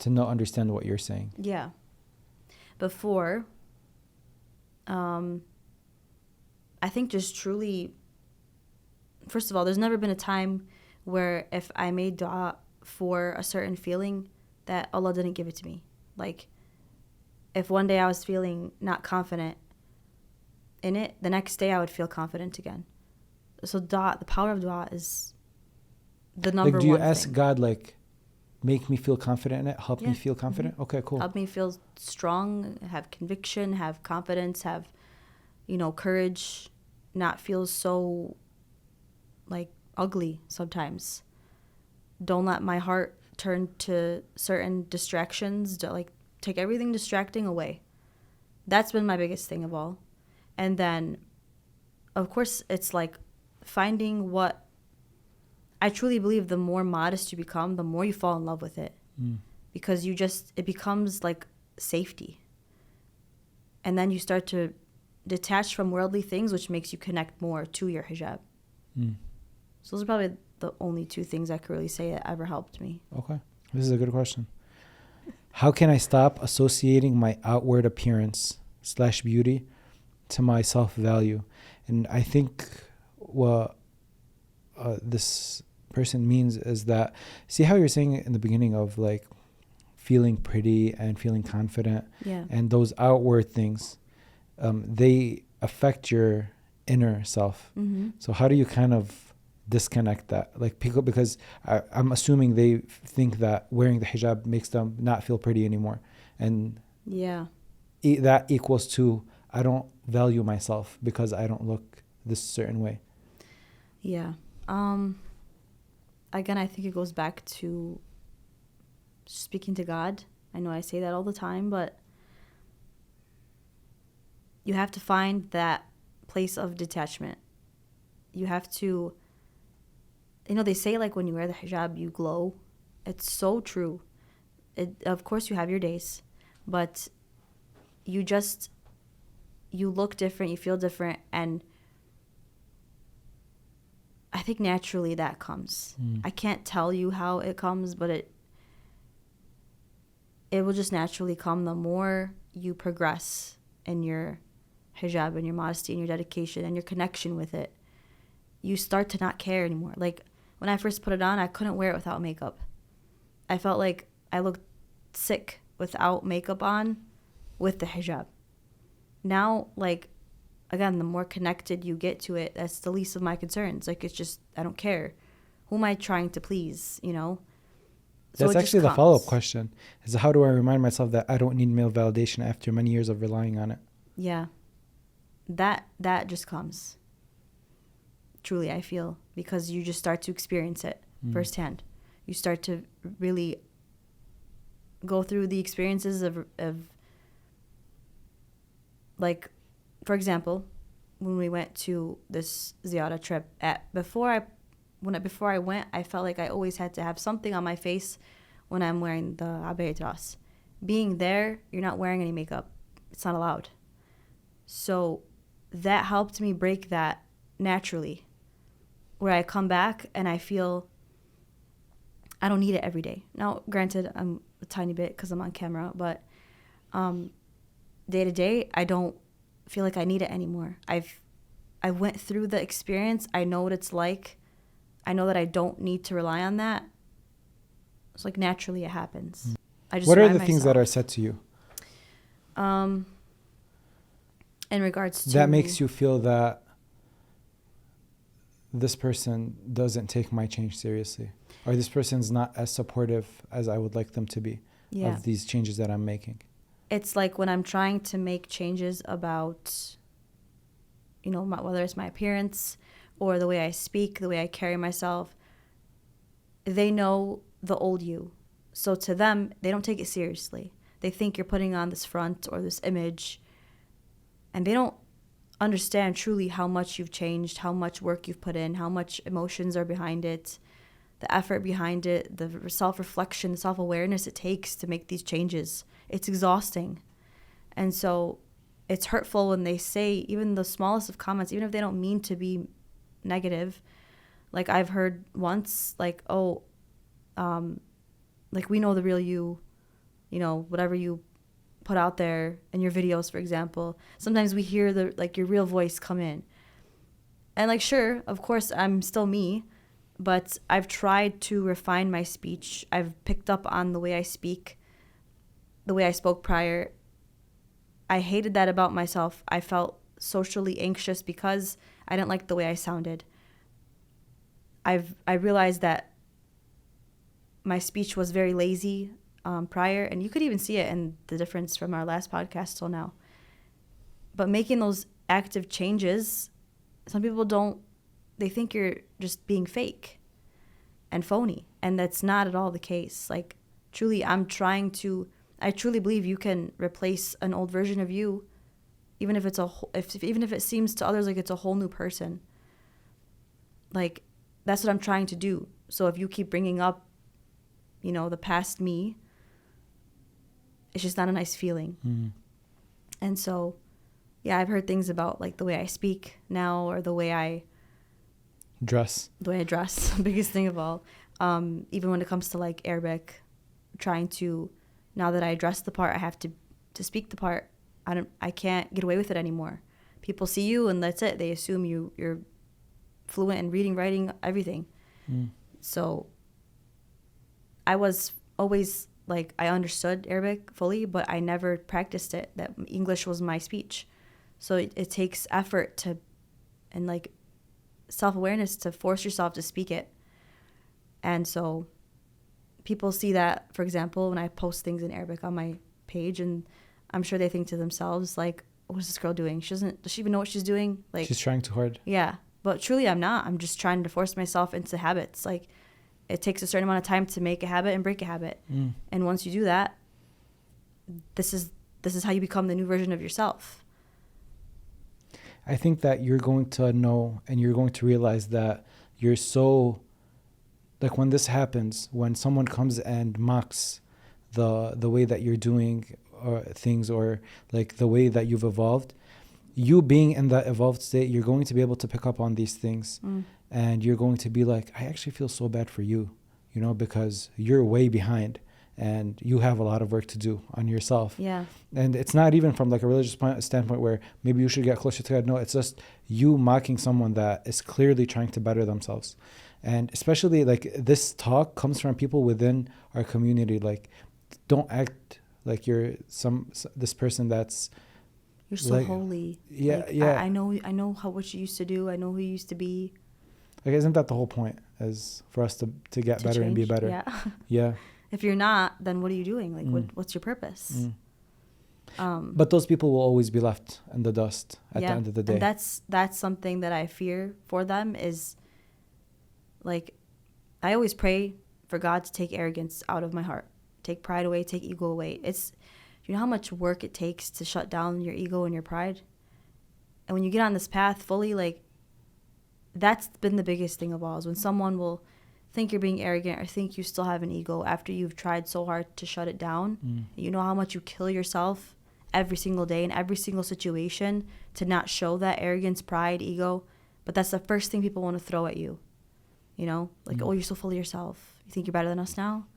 not understand what you're saying. Yeah. Before, I think just truly, first of all, there's never been a time where if I made dua for a certain feeling that Allah didn't give it to me. Like, if one day I was feeling not confident in it, the next day I would feel confident again. So dua, the power of dua is the number one Like, do you thing. ask God, like, make me feel confident in it, help me feel confident? Okay, cool. Help me feel strong, have conviction, have confidence, have, courage, not feel so, like, ugly sometimes. Don't let my heart turn to certain distractions, take everything distracting away. That's been my biggest thing of all. And then, of course, it's like finding what, I truly believe the more modest you become, the more you fall in love with it. Because it becomes like safety. And then you start to detach from worldly things, which makes you connect more to your hijab. So those are probably the only two things I could really say that ever helped me. Okay. This is a good question. How can I stop associating my outward appearance / beauty to my self-value? And I think what this person means is that, see how you're saying in the beginning of like feeling pretty and feeling confident, and those outward things, they affect your inner self. So how do you kind of disconnect that? Like, because I'm assuming they think that wearing the hijab makes them not feel pretty anymore, and that equals to I don't value myself because I don't look this certain way. Again, I think it goes back to speaking to God. I know I say that all the time, but you have to find that place of detachment. You have to, they say like when you wear the hijab, you glow. It's so true. Of course you have your days, but you look different, you feel different, and I think naturally that comes. I can't tell you how it comes, but it will just naturally come the more you progress in your hijab and your modesty and your dedication and your connection with it. You start to not care anymore. Like, when I first put it on, I couldn't wear it without makeup. I felt like I looked sick without makeup on with the hijab. Now, like, again, the more connected you get to it, that's the least of my concerns. Like, it's just, I don't care. Who am I trying to please, you know? So That's it just actually the follow-up comes. question, is how do I remind myself that I don't need male validation after many years of relying on it? Yeah. That just comes. Truly, I feel, because you just start to experience it firsthand. You start to really go through the experiences of like, for example, when we went to this ziyara trip, before I went, I felt like I always had to have something on my face when I'm wearing the abaya dress. Being there, you're not wearing any makeup. It's not allowed. So that helped me break that naturally, where I come back and I feel I don't need it every day. Now, granted, I'm a tiny bit because I'm on camera, but day to day, I don't feel like I need it anymore. I went through the experience. I know what it's like. I know that I don't need to rely on that. It's like naturally it happens. I just What are the remind things that are myself. said to you In regards to that makes you feel that this person doesn't take my change seriously, or this person's not as supportive as I would like them to be of these changes that I'm making? It's like when I'm trying to make changes about, you know, whether it's my appearance or the way I speak, the way I carry myself, they know the old you. So to them, they don't take it seriously. They think you're putting on this front or this image, and they don't understand truly how much you've changed, how much work you've put in, how much emotions are behind it, the effort behind it, the self-reflection, the self-awareness it takes to make these changes. It's exhausting. And so it's hurtful when they say even the smallest of comments, even if they don't mean to be negative. Like, I've heard once, like, oh, like, we know the real you, you know, whatever you put out there in your videos, for example. Sometimes we hear your real voice come in. And like, sure, of course, I'm still me, but I've tried to refine my speech. I've picked up on the way I speak, the way I spoke prior. I hated that about myself. I felt socially anxious because I didn't like the way I sounded. I realized that my speech was very lazy prior, and you could even see it in the difference from our last podcast till now. But making those active changes, some people they think you're just being fake and phony, and that's not at all the case. Like, truly, I truly believe you can replace an old version of you, even if even if it seems to others like it's a whole new person. Like, that's what I'm trying to do. So if you keep bringing up, you know, the past me, it's just not a nice feeling. And so, yeah, I've heard things about like the way I speak now, or the way I dress, biggest thing of all. Even when it comes to like Arabic, trying to, now that I dress the part, I have to speak the part. I can't get away with it anymore. People see you and that's it. They assume you're fluent in reading, writing, everything. So I was always like, I understood Arabic fully, but I never practiced it. That English was my speech. So it takes effort and like self-awareness to force yourself to speak it. And so people see that, for example, when I post things in Arabic on my page, and I'm sure they think to themselves, like, what is this girl doing? Does she even know what she's doing? Like, she's trying too hard. Yeah. But truly, I'm not. I'm just trying to force myself into habits. Like, it takes a certain amount of time to make a habit and break a habit. And once you do that, this is how you become the new version of yourself. I think that you're going to know, and you're going to realize that you're so, like, when this happens, when someone comes and mocks the way that you're doing things, or like the way that you've evolved, you being in that evolved state, you're going to be able to pick up on these things. And you're going to be like, I actually feel so bad for you, you know, because you're way behind and you have a lot of work to do on yourself. Yeah. And it's not even from like a religious standpoint where maybe you should get closer to God. No, it's just you mocking someone that is clearly trying to better themselves. And especially like this talk comes from people within our community. Like, don't act like you're this person that's You're so Like, holy. yeah, Like, yeah. I know how what you used to do. I know who you used to be. Like, isn't that the whole point? Is for us to get To better and be change. better. Yeah. Yeah. If you're not, then what are you doing? Like, what's your purpose? But those people will always be left in the dust at the Yeah. end of the day. And that's something that I fear for them is, like, I always pray for God to take arrogance out of my heart, take pride away, take ego away. You know how much work it takes to shut down your ego and your pride? And when you get on this path fully, like, that's been the biggest thing of all, is when someone will think you're being arrogant or think you still have an ego after you've tried so hard to shut it down. You know how much you kill yourself every single day in every single situation to not show that arrogance, pride, ego. But that's the first thing people want to throw at you. You know, like, oh, you're so full of yourself. You think you're better than us now?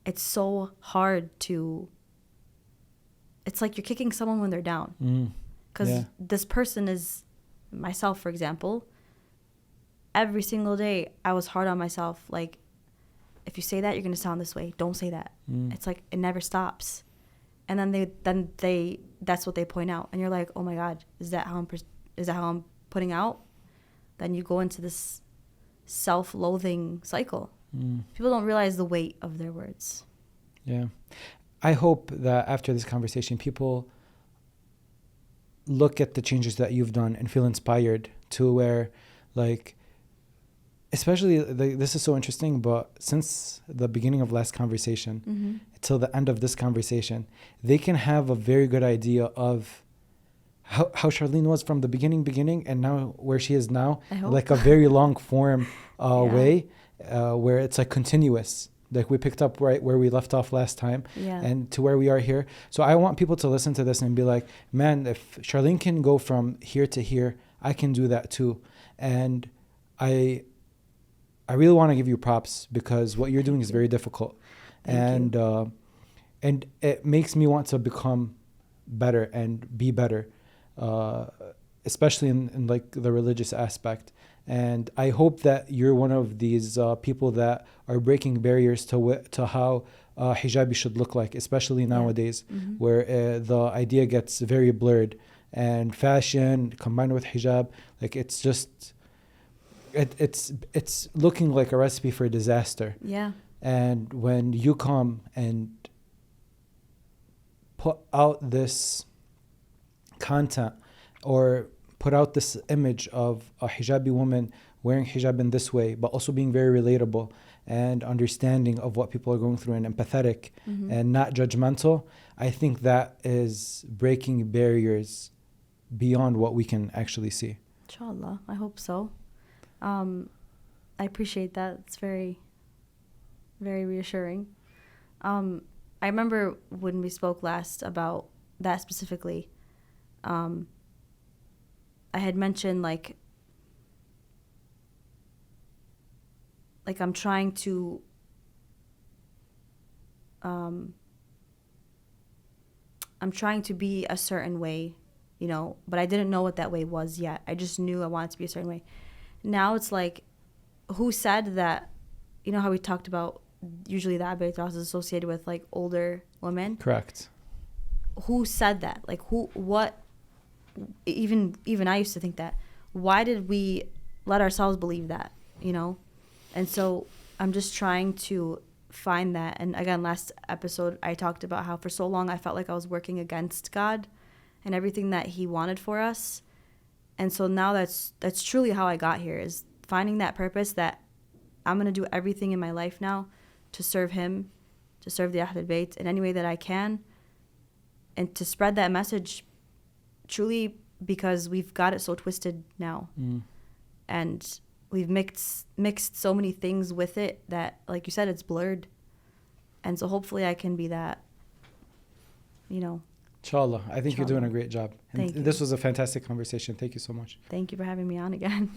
It's so hard to, it's like you're kicking someone when they're down. Because this person is, myself, for example, every single day I was hard on myself. Like, if you say that, you're going to sound this way. Don't say that. It's like, it never stops. And then they that's what they point out. And you're like, oh my God, is that how I'm putting out? Then you go into this self-loathing cycle. People don't realize the weight of their words. Yeah. I hope that after this conversation, people look at the changes that you've done and feel inspired to where, like, especially, this is so interesting, but since the beginning of last conversation till the end of this conversation, they can have a very good idea of how Charlene was from the beginning and now where she is now, like a very long form way where it's like continuous. Like, we picked up right where we left off last time and to where we are here. So I want people to listen to this and be like, man, if Charlene can go from here to here, I can do that too. And I really want to give you props because what you're doing is very difficult. And it makes me want to become better and be better, especially in like the religious aspect. And I hope that you're one of these people that are breaking barriers to how hijabi should look like, especially nowadays, where the idea gets very blurred, and fashion combined with hijab, like, it's just it's looking like a recipe for disaster. Yeah. And when you come and put out this content or put out this image of a hijabi woman wearing hijab in this way, but also being very relatable and understanding of what people are going through and empathetic and not judgmental, I think that is breaking barriers beyond what we can actually see. Inshallah. I hope so. I appreciate that. It's very, very reassuring. I remember when we spoke last about that specifically, I had mentioned like I'm trying to be a certain way, you know, but I didn't know what that way was yet. I just knew I wanted to be a certain way. Now it's like, who said that? You know how we talked about usually the Abaya is associated with like older women? Correct. Who said that? Like, what? Even I used to think that. Why did we let ourselves believe that, you know? And so I'm just trying to find that. And again, last episode I talked about how for so long I felt like I was working against God and everything that he wanted for us. And so now that's truly how I got here, is finding that purpose that I'm going to do everything in my life now to serve him, to serve the Ahlul Bayt in any way that I can, and to spread that message truly, because we've got it so twisted now. And we've mixed so many things with it that, like you said, it's blurred. And so hopefully I can be that, you know. Inshallah. I think you're doing a great job. And Thank you. This was a fantastic conversation. Thank you so much. Thank you for having me on again.